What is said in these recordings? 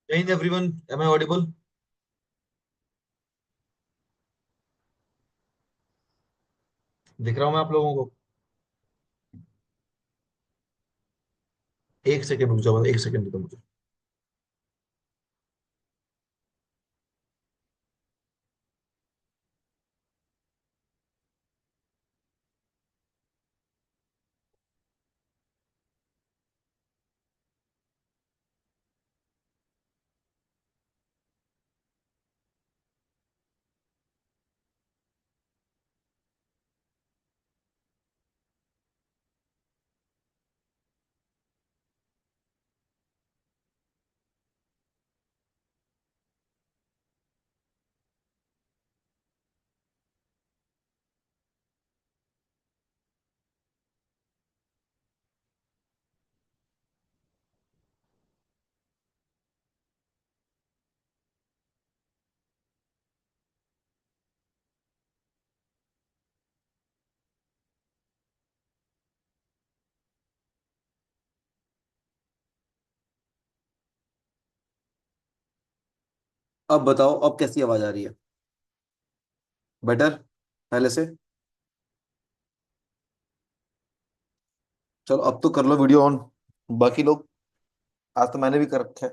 जय हिंद everyone. Am I audible? दिख रहा हूँ मैं आप लोगों को? एक सेकंड रुक जाओ, एक सेकंड दो मुझे। अब बताओ, अब कैसी आवाज आ रही है? बेटर पहले से? चलो अब तो कर लो वीडियो ऑन। बाकी लोग, आज तो मैंने भी कर रखा है।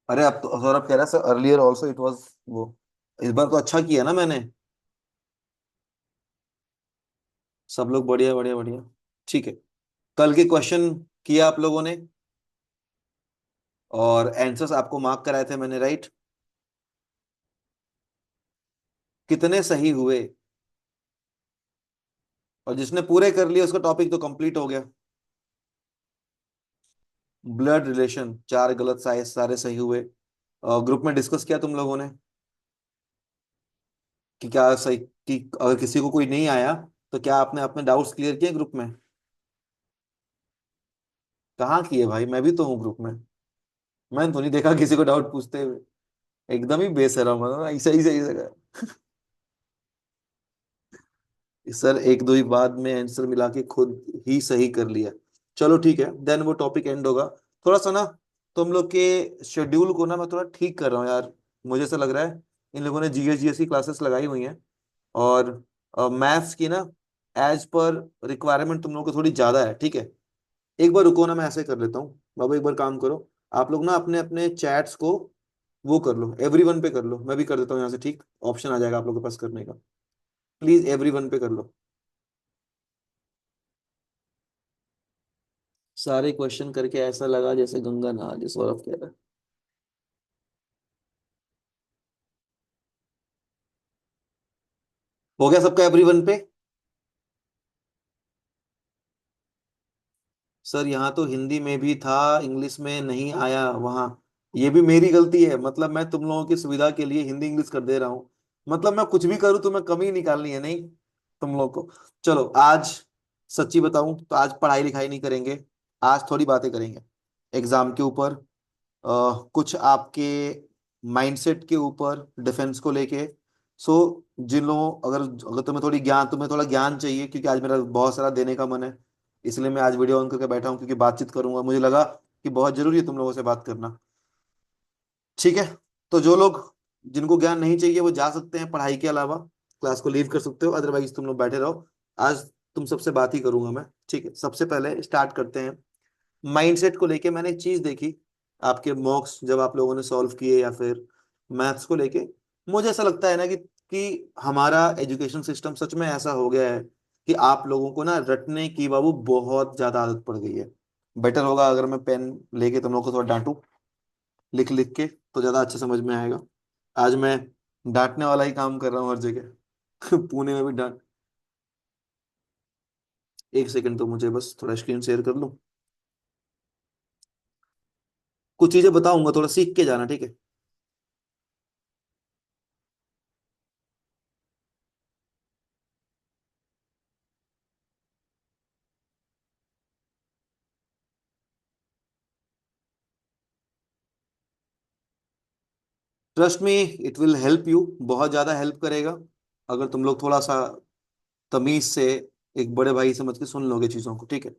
अरे अब तो सौरभ कह रहा है sir, earlier also it was वो। इस बार तो अच्छा किया ना मैंने। सब लोग बढ़िया बढ़िया बढ़िया। ठीक है। कल के क्वेश्चन किया आप लोगों ने, और आंसर्स आपको मार्क कराए थे मैंने, राइट? कितने सही हुए? और जिसने पूरे कर लिए उसका टॉपिक तो कंप्लीट हो गया। ब्लड रिलेशन, चार गलत साइज, सारे सही हुए। ग्रुप में डिस्कस किया तुम लोगों ने कि क्या सही, कि अगर किसी को कोई नहीं आया तो क्या आपने अपने डाउट्स क्लियर किए ग्रुप में? कहाँ किए भाई? मैं भी तो हूँ ग्रुप में। मैंने तो नहीं देखा किसी को डाउट पूछते हुए। एकदम ही बेशरम है ना, ऐसा ही सही जगह। सर एक दो ही बाद में आंसर मिला के खुद ही सही कर लिया। चलो ठीक है, देन वो टॉपिक एंड होगा। थोड़ा सा ना तुम लोग के शेड्यूल को ना मैं थोड़ा ठीक कर रहा हूँ यार। मुझे ऐसा लग रहा है इन लोगों ने जीएस जीएस की क्लासेस लगाई हुई हैं, और मैथ्स की ना एज पर रिक्वायरमेंट तुम लोगों को थोड़ी ज्यादा है, ठीक है? एक बार रुको ना, मैं ऐसे कर लेता हूँ बाबा, एक बार काम करो। आप लोग ना अपने अपने चैट्स को वो कर लो, एवरीवन पे कर लो। मैं भी कर देता हूँ यहाँ से, ठीक? ऑप्शन आ जाएगा आप लोगों के पास करने का। प्लीज एवरीवन पे कर लो। सारे क्वेश्चन करके ऐसा लगा जैसे गंगा नहा, जैसे सौरभ कह रहा है। हो गया सबका एवरीवन पे? सर यहाँ तो हिंदी में भी था, इंग्लिश में नहीं आया वहाँ। ये भी मेरी गलती है, मतलब मैं तुम लोगों की सुविधा के लिए हिंदी इंग्लिश कर दे रहा हूँ। मतलब मैं कुछ भी करूँ तो मैं कमी निकालनी है नहीं तुम लोगों को। चलो आज सच्ची बताऊं तो आज पढ़ाई लिखाई नहीं करेंगे। आज थोड़ी बातें करेंगे एग्जाम के ऊपर, कुछ आपके माइंडसेट के ऊपर, डिफेंस को लेके। सो जिन लोगों, अगर अगर तुम्हें थोड़ा ज्ञान चाहिए, क्योंकि आज मेरा बहुत सारा देने का मन है, इसलिए मैं आज वीडियो ऑन करके बैठा हूँ, क्योंकि बातचीत करूंगा। मुझे लगा कि बहुत जरूरी है तुम लोगों से बात करना। ठीक है? तो जो लोग, जिनको ज्ञान नहीं चाहिए वो जा सकते हैं, पढ़ाई के अलावा क्लास को लीव कर सकते हो, अदरवाइज तुम लोग बैठे रहो। आज तुम सबसे बात ही करूंगा मैं। ठीक है, सबसे पहले स्टार्ट करते हैं। माइंडसेट को लेके मैंने एक चीज देखी, आपके मॉक्स जब आप लोगों ने सॉल्व किए या फिर मैथ्स को लेके, मुझे ऐसा लगता है ना कि हमारा एजुकेशन सिस्टम सच में ऐसा हो गया है कि आप लोगों को ना रटने की बाबू बहुत ज्यादा आदत पड़ गई है। बेटर होगा अगर मैं पेन लेके तुम लोग को थोड़ा डांटूं, लिख लिख के, तो ज्यादा अच्छा समझ में आएगा। आज मैं डांटने वाला ही काम कर रहा हूँ हर जगह। पुणे में भी डांट। एक सेकंड तो मुझे बस थोड़ा स्क्रीन शेयर कर लूं। कुछ चीजें बताऊंगा, थोड़ा सीख के जाना, ठीक है? Trust me, it will help you, बहुत ज्यादा हेल्प करेगा। अगर तुम लोग थोड़ा सा तमीज से एक बड़े भाई समझ के सुन लोगे चीजों को, ठीक है।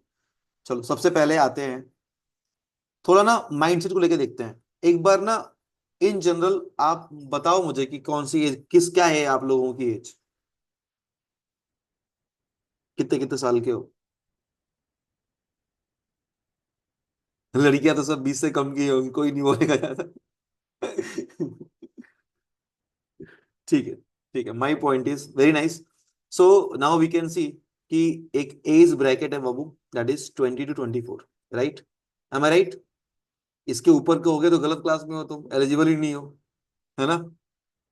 चलो सबसे पहले आते हैं, थोड़ा ना माइंडसेट को लेके देखते हैं एक बार ना। इन जनरल आप बताओ मुझे कि कौन सी एज, किस क्या है आप लोगों की एज, कितने कितने साल के हो? लड़कियां तो सब 20 से कम की होंगी, कोई नहीं बोलेगा ज्यादा। ठीक है, ठीक है, my point is very nice. So now we can see कि एक एज ब्रैकेट है बाबू, that is 20 to 24, right? Am I right? इसके ऊपर के हो गए तो गलत क्लास में हो, तुम एलिजिबल ही नहीं हो, है ना?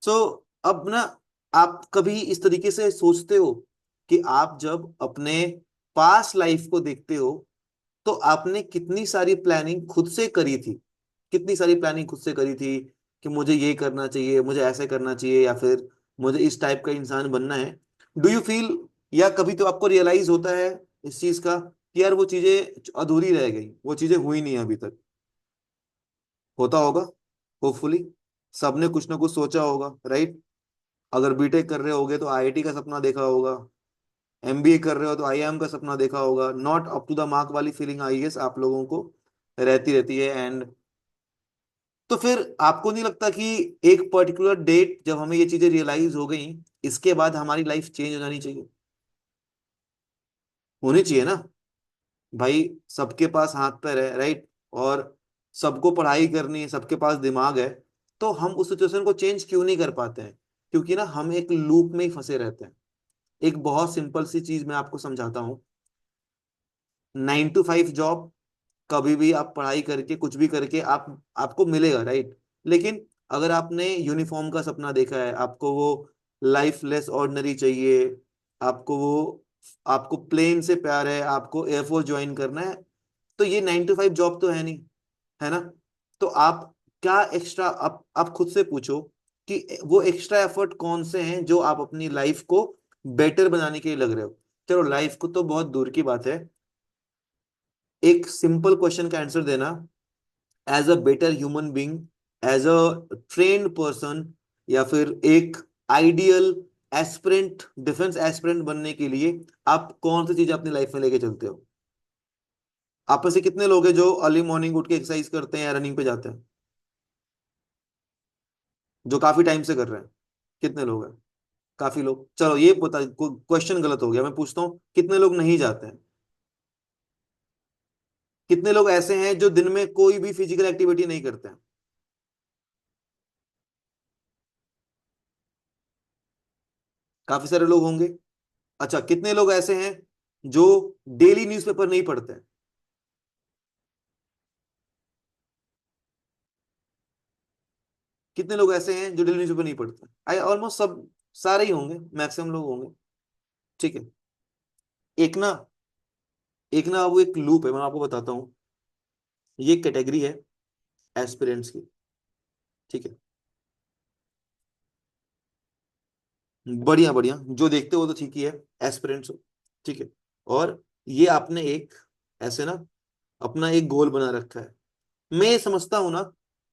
सो अब ना, आप कभी इस तरीके से सोचते हो कि आप जब अपने पास लाइफ को देखते हो तो आपने कितनी सारी प्लानिंग खुद से करी थी, कितनी सारी प्लानिंग खुद से करी थी कि मुझे ये करना चाहिए, मुझे ऐसे करना चाहिए, या फिर मुझे इस टाइप का इंसान बनना है। डू यू फील, या कभी तो आपको रियलाइज होता है इस चीज का कि यार वो चीजें अधूरी रह गई, वो चीजें हुई नहीं अभी तक? होता होगा, होपफुली सबने कुछ ना कुछ सोचा होगा, राइट? अगर बीटेक कर रहे होगे तो आईआईटी का सपना देखा होगा, एमबीए कर रहे हो तो आईआईएम का सपना देखा होगा। Not up to the mark वाली फीलिंग आई गेस आप लोगों को रहती रहती है। एंड तो फिर आपको नहीं लगता कि एक पर्टिकुलर डेट जब हमें ये चीजें रियलाइज हो गई, इसके बाद हमारी लाइफ चेंज हो जानी चाहिए? होनी चाहिए ना भाई। सबके पास हाथ पैर है, राइट? और सबको पढ़ाई करनी है, सबके पास दिमाग है। तो हम उस सिचुएशन को चेंज क्यों नहीं कर पाते हैं? क्योंकि ना हम एक लूप में ही फंसे रहते हैं। एक बहुत सिंपल सी चीज मैं आपको समझाता हूँ। 9 to 5 जॉब, कभी भी आप पढ़ाई करके कुछ भी करके आप, आपको मिलेगा, राइट? लेकिन अगर आपने यूनिफॉर्म का सपना देखा है, आपको वो लाइफ लेस ऑर्डिनरी चाहिए, आपको वो, आपको प्लेन से प्यार है, आपको एयरफोर्स ज्वाइन करना है, तो ये 9 to 5 जॉब तो है नहीं, है ना? तो आप क्या एक्स्ट्रा, आप खुद से पूछो कि वो एक्स्ट्रा एफर्ट कौन से हैं जो आप अपनी लाइफ को बेटर बनाने के लिए लग रहे हो। चलो लाइफ को तो बहुत दूर की बात है, एक सिंपल क्वेश्चन का आंसर देना। As a better human being, as a trained person, या फिर एक आइडियल एस्पिरेंट, डिफेंस एस्पिरेंट बनने के लिए आप कौन सी चीज अपनी लाइफ में लेके चलते हो? आप में से कितने लोग हैं जो अर्ली मॉर्निंग उठ के एक्सरसाइज करते हैं या रनिंग पे जाते हैं, जो काफी टाइम से कर रहे हैं? कितने लोग हैं? काफी लोग। चलो ये पता, क्वेश्चन गलत हो गया, मैं पूछता हूँ कितने लोग नहीं जाते हैं? कितने लोग ऐसे हैं जो दिन में कोई भी फिजिकल एक्टिविटी नहीं करते हैं? काफी सारे लोग होंगे। अच्छा, कितने लोग ऐसे हैं जो डेली न्यूज़पेपर नहीं पढ़ते हैं? कितने लोग ऐसे हैं जो डेली न्यूज़पेपर नहीं पढ़ते? आई ऑलमोस्ट सब, सारे ही होंगे, मैक्सिमम लोग होंगे, ठीक है। एक ना, एक ना वो एक लूप है, मैं आपको बताता हूँ। ये कैटेगरी है एस्पिरेंट्स की, ठीक है। बढ़िया बढ़िया, जो देखते हो तो ठीक ही है, एस्पिरेंट्स हो, ठीक है। और ये आपने एक, ऐसे ना अपना एक गोल बना रखा है। मैं ये समझता हूं ना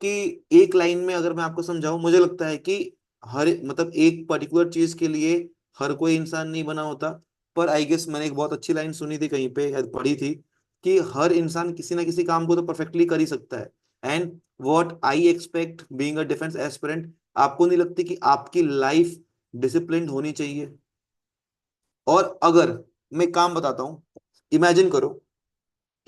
कि एक लाइन में अगर मैं आपको समझाऊं, मुझे लगता है कि हर, मतलब एक पर्टिकुलर चीज के लिए हर कोई इंसान नहीं बना होता। पर आई गेस मैंने एक बहुत अच्छी लाइन सुनी थी कहीं पे या पढ़ी थी कि हर इंसान किसी ना किसी काम को तो परफेक्टली कर ही सकता है। And what I expect being a defence aspirant, आपको नहीं लगती कि आपकी लाइफ डिसिप्लिन्ड होनी चाहिए? और अगर मैं काम बताता हूँ, इमेजिन करो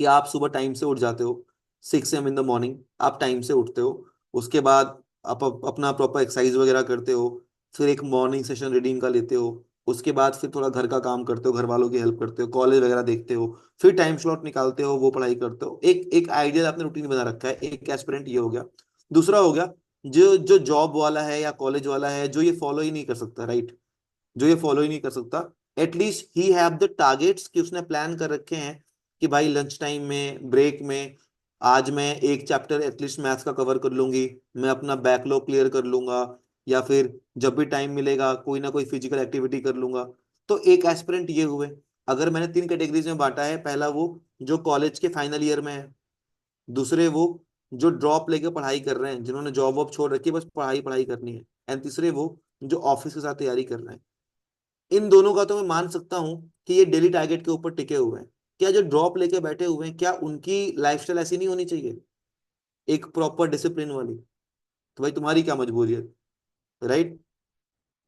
कि आप सुबह टाइम से उठ जाते हो, 6 AM इन द मॉर्निंग आप टाइम से उठते हो। उसके बाद आप अपना प्रॉपर एक्सरसाइज वगैरह करते हो, फिर एक मॉर्निंग सेशन रीडिंग का लेते हो, उसके बाद फिर थोड़ा घर का काम करते हो, घर वालों की हेल्प करते हो, कॉलेज वगैरह देखते हो, फिर टाइम स्लॉट निकालते हो, वो पढ़ाई करते हो। एक एक आइडियल आपने रूटीन बना रखा है, एक एस्पिरेंट ये हो गया। दूसरा हो गया जो जो जॉब वाला है या कॉलेज वाला है, जो ये फॉलो ही नहीं कर सकता, राइट? जो ये फॉलो ही नहीं कर सकता, at least he have the targets कि उसने प्लान कर रखे हैं कि भाई लंच टाइम में, ब्रेक में, आज मैं एक चैप्टर एटलीस्ट मैथ्स का कवर कर लूंगी, मैं अपना बैकलॉग क्लियर कर लूंगा, या फिर जब भी टाइम मिलेगा कोई ना कोई फिजिकल एक्टिविटी कर लूंगा। तो एक एस्पिरेंट ये हुए। अगर मैंने 3 कैटेगरीज में बांटा है, पहला वो जो कॉलेज के फाइनल ईयर में है, दूसरे वो जो ड्रॉप लेके पढ़ाई कर रहे हैं, जिन्होंने जॉब वॉब छोड़ रखी है, बस पढ़ाई पढ़ाई करनी है, एंड तीसरे वो जो ऑफिस के साथ तैयारी कर रहे हैं। इन दोनों का तो मैं मान सकता हूं कि ये डेली टारगेट के ऊपर टिके हुए हैं। क्या जो ड्रॉप लेके बैठे हुए हैं, क्या उनकी लाइफस्टाइल ऐसी नहीं होनी चाहिए, एक प्रॉपर डिसिप्लिन वाली? तो भाई तुम्हारी क्या मजबूरी है, राइट?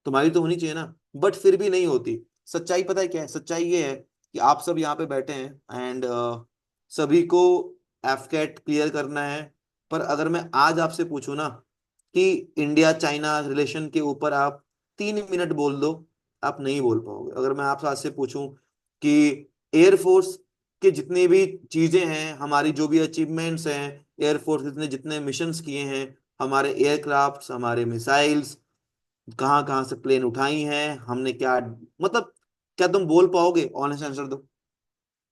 तुम्हारी तो होनी चाहिए ना, बट फिर भी नहीं होती। सच्चाई पता है क्या है? सच्चाई ये है कि आप सब यहाँ पे बैठे हैं एंड सभी को एफकेट क्लियर करना है। पर अगर मैं आज आपसे पूछूं ना कि इंडिया चाइना रिलेशन के ऊपर आप 3 मिनट बोल दो, आप नहीं बोल पाओगे। अगर मैं आपसे आज से पूछूं कि एयरफोर्स के जितने भी चीजें हैं, हमारी जो भी अचीवमेंट्स हैं, एयरफोर्स ने जितने मिशंस किए हैं, हमारे एयरक्राफ्ट्स, हमारे मिसाइल्स, कहाँ कहाँ से प्लेन उठाई हैं हमने, क्या मतलब, क्या तुम बोल पाओगे? ऑनेस्ट आंसर दो।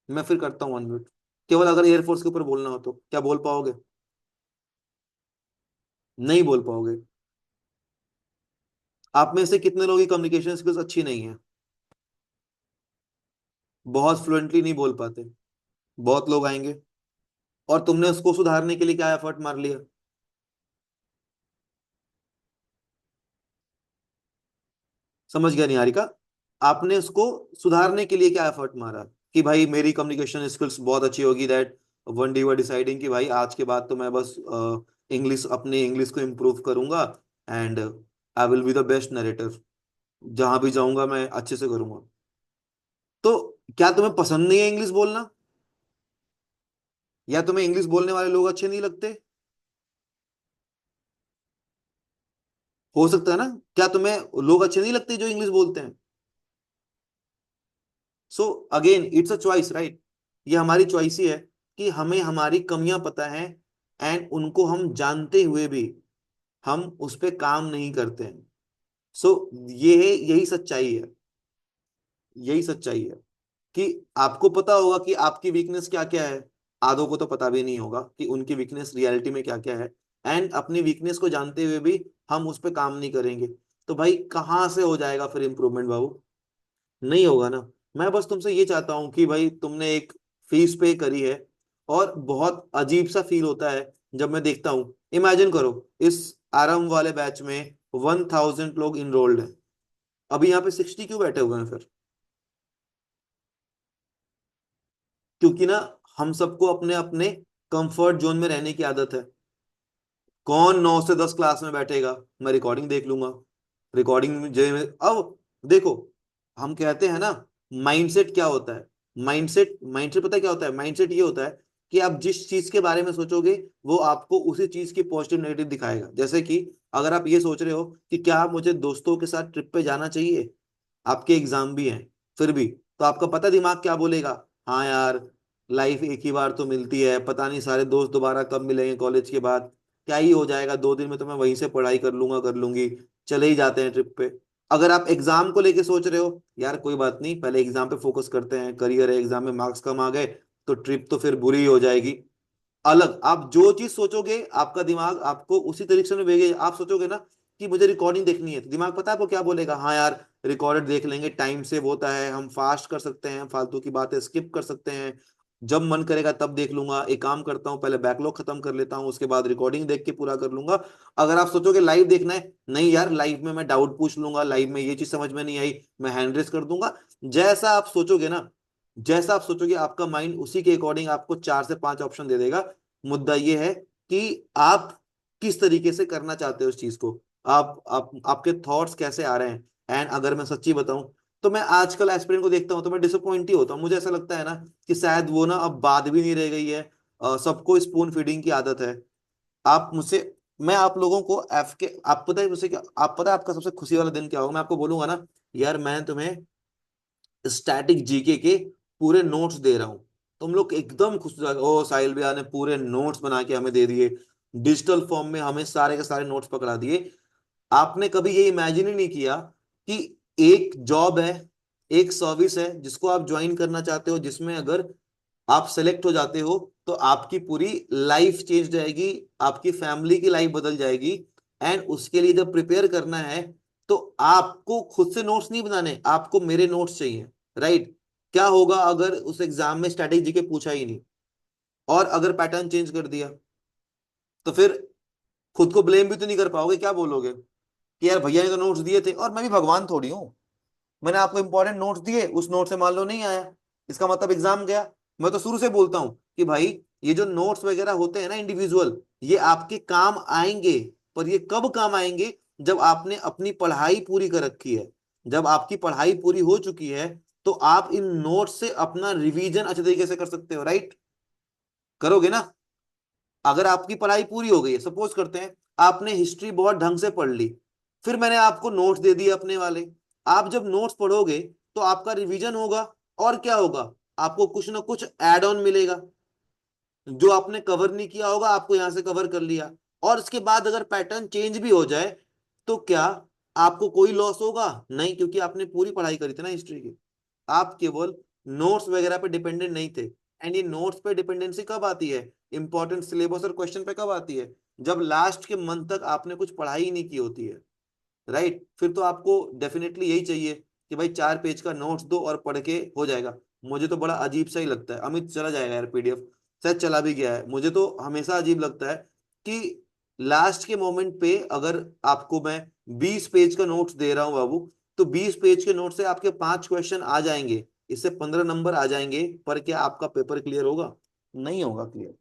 मैं फिर करता हूँ 1 मिनट। केवल अगर एयरफोर्स के ऊपर बोलना हो तो क्या बोल पाओगे? नहीं बोल पाओगे। आप में से कितने लोगों की कम्युनिकेशन स्किल्स अच्छी नहीं है? बहुत फ्लुएंटली नहीं बोल पाते। बहुत लोग आएंगे। और तुमने उसको सुधारने के लिए क्या एफर्ट मार लिया? समझ गया निहारिका? आपने उसको सुधारने के लिए क्या एफर्ट मारा कि भाई मेरी कम्युनिकेशन स्किल्स बहुत अच्छी होगी, that one day were deciding कि भाई आज के बाद तो मैं बस इंग्लिश, अपने इंग्लिश को इम्प्रूव करूंगा and I will be the best narrator, जहां भी जाऊंगा मैं अच्छे से करूंगा। तो क्या तुम्हें पसंद नहीं है इंग्लिश बोलना, या तुम्हें इंग्लिश बोलने वाले लोग अच्छे नहीं लगते? हो सकता है ना। क्या तुम्हें लोग अच्छे नहीं लगते जो इंग्लिश बोलते हैं? So again it's a choice, right? ये हमारी चॉइस ही है कि हमें हमारी कमियां पता है एंड उनको हम जानते हुए भी हम उस पे काम नहीं करते हैं। सो ये है, यही सच्चाई है। यही सच्चाई है कि आपको पता होगा कि आपकी वीकनेस क्या क्या है। आधों को तो पता भी नहीं होगा कि उनकी वीकनेस रियलिटी में क्या क्या है। एंड अपनी वीकनेस को जानते हुए भी हम उस पर काम नहीं करेंगे, तो भाई कहाँ से हो जाएगा फिर इम्प्रूवमेंट बाबू? नहीं होगा ना। मैं बस तुमसे ये चाहता हूं कि भाई तुमने एक फीस पे करी है, और बहुत अजीब सा फील होता है जब मैं देखता हूं। इमेजिन करो, इस आरंभ वाले बैच में 1000 लोग इनरोल्ड हैं, अभी यहाँ पे 60 क्यों बैठे हुए हैं फिर? क्योंकि ना हम सबको अपने अपने कंफर्ट जोन में रहने की आदत है। कौन 9 से 10 क्लास में बैठेगा? मैं रिकॉर्डिंग देख लूंगा। रिकॉर्डिंग में अब देखो, हम कहते हैं ना, माइंडसेट क्या होता है? माइंडसेट माइंडसेट पता है क्या होता है? माइंडसेट ये होता है कि आप जिस चीज के बारे में सोचोगे वो आपको उसी चीज की पॉजिटिव नेगेटिव दिखाएगा। जैसे कि अगर आप ये सोच रहे हो कि क्या मुझे दोस्तों के साथ ट्रिप पे जाना चाहिए, आपके एग्जाम भी हैं फिर भी, तो आपका पता दिमाग क्या बोलेगा? हाँ यार, लाइफ एक ही बार तो मिलती है, पता नहीं सारे दोस्त दोबारा कब मिलेंगे कॉलेज के बाद, क्या ही हो जाएगा, 2 दिन में तो मैं वहीं से पढ़ाई कर लूंगा, कर लूंगी, चले ही जाते हैं ट्रिप पे। अगर आप एग्जाम को लेके सोच रहे हो, यार कोई बात नहीं, पहले एग्जाम पे फोकस करते हैं, करियर है, एग्जाम में मार्क्स कम आ गए तो ट्रिप तो फिर बुरी ही हो जाएगी। अलग आप जो चीज सोचोगे आपका दिमाग आपको उसी तरीके से भेजेगा। आप सोचोगे ना कि मुझे रिकॉर्डिंग देखनी है, तो दिमाग पता है आपको क्या बोलेगा? हाँ यार, रिकॉर्डेड देख लेंगे, टाइम सेव होता है, हम फास्ट कर सकते हैं, फालतू की बातें स्किप कर सकते हैं, जब मन करेगा तब देख लूंगा, एक काम करता हूँ पहले बैकलॉग खत्म कर लेता हूँ, उसके बाद रिकॉर्डिंग देख के पूरा कर लूंगा। अगर आप सोचोगे लाइव देखना है, नहीं यार, लाइव में मैं डाउट पूछ लूंगा, लाइव में ये चीज समझ में नहीं आई, मैं हैंड रेस कर दूंगा। जैसा आप सोचोगे ना, जैसा आप सोचोगे आपका माइंड उसी के अकॉर्डिंग आपको 4 से 5 ऑप्शन दे देगा। मुद्दा ये है कि आप किस तरीके से करना चाहते हो इस चीज को, आप आपके थॉट्स कैसे आ रहे हैं। एंड अगर मैं सच्ची बताऊं, तो मैं आजकल एस्पिरेंट को देखता हूं तो मैं डिसअपॉइंट ही होता हूं। मुझे ऐसा लगता है ना कि शायद वो ना अब बात भी नहीं रह गई है। सबको स्पून फीडिंग की आदत है। आप मुझसे मैं आप लोगों को एफ के आप पता है मुझसे क्या, आप पता है आपका सबसे खुशी वाला दिन क्या होगा? मैं आपको बोलूंगा ना, यार मैं तुम्हें स्टैटिक जीके के पूरे नोट्स दे रहा हूं, तुम लोग एकदम खुश हो जाओगे, ओ साहिल भैया ने पूरे नोट्स बना के हमें दे दिए, डिजिटल फॉर्म में हमें सारे के सारे नोट्स पकड़ा दिए। आपने कभी ये इमेजिन ही नहीं किया कि एक जॉब है, एक सर्विस है जिसको आप ज्वाइन करना चाहते हो, जिसमें अगर आप सेलेक्ट हो जाते हो तो आपकी पूरी लाइफ चेंज जाएगी, आपकी फैमिली की लाइफ बदल जाएगी। एंड उसके लिए जब प्रिपेयर करना है तो आपको खुद से नोट्स नहीं बनाने, आपको मेरे नोट्स चाहिए, राइट? क्या होगा अगर उस एग्जाम में स्ट्रैटेजी के पूछा ही नहीं, और अगर पैटर्न चेंज कर दिया, तो फिर खुद को ब्लेम भी तो नहीं कर पाओगे, क्या बोलोगे कि यार भैया ने तो नोट्स दिए थे, और मैं भी भगवान थोड़ी हूँ, मैंने आपको इंपॉर्टेंट नोट्स दिए, उस नोट से मान लो नहीं आया, इसका मतलब एग्जाम गया। मैं तो शुरू से बोलता हूँ कि भाई ये जो नोट्स वगैरह होते हैं ना इंडिविजुअल, ये आपके काम आएंगे, पर ये कब काम आएंगे, जब आपने अपनी पढ़ाई पूरी कर रखी है। जब आपकी पढ़ाई पूरी हो चुकी है तो आप इन नोट्स से अपना रिवीजन अच्छे तरीके से कर सकते हो, राइट? करोगे ना? अगर आपकी पढ़ाई पूरी हो गई है, सपोज करते हैं आपने हिस्ट्री बहुत ढंग से पढ़ ली, फिर मैंने आपको नोट्स दे दिए अपने वाले, आप जब नोट्स पढ़ोगे तो आपका रिवीजन होगा, और क्या होगा, आपको कुछ ना कुछ एड ऑन मिलेगा, जो आपने कवर नहीं किया होगा आपको यहां से कवर कर लिया। और इसके बाद अगर पैटर्न चेंज भी हो जाए तो क्या आपको कोई लॉस होगा? नहीं, क्योंकि आपने पूरी पढ़ाई करी थी ना हिस्ट्री की। आप केवल नोट्स वगैरह पे डिपेंडेंट नहीं थे। एंड ये नोट्स पे डिपेंडेंसी कब आती है, इंपॉर्टेंट सिलेबस और क्वेश्चन पे कब आती है, जब लास्ट के मंथ तक आपने कुछ पढ़ाई ही नहीं की होती है, राइट? फिर तो आपको डेफिनेटली यही चाहिए कि भाई 4 पेज का नोट्स दो और पढ़ के हो जाएगा। मुझे तो बड़ा अजीब सा ही लगता है, अमित चला जाएगा यार पीडीएफ, शायद चला भी गया है, मुझे तो हमेशा अजीब लगता है कि लास्ट के मोमेंट पे अगर आपको मैं 20 पेज का नोट्स दे रहा हूं बाबू, तो 20 पेज के नोट से आपके 5 क्वेश्चन आ जाएंगे, इससे 15 नंबर आ जाएंगे, पर क्या आपका पेपर क्लियर होगा? नहीं होगा क्लियर।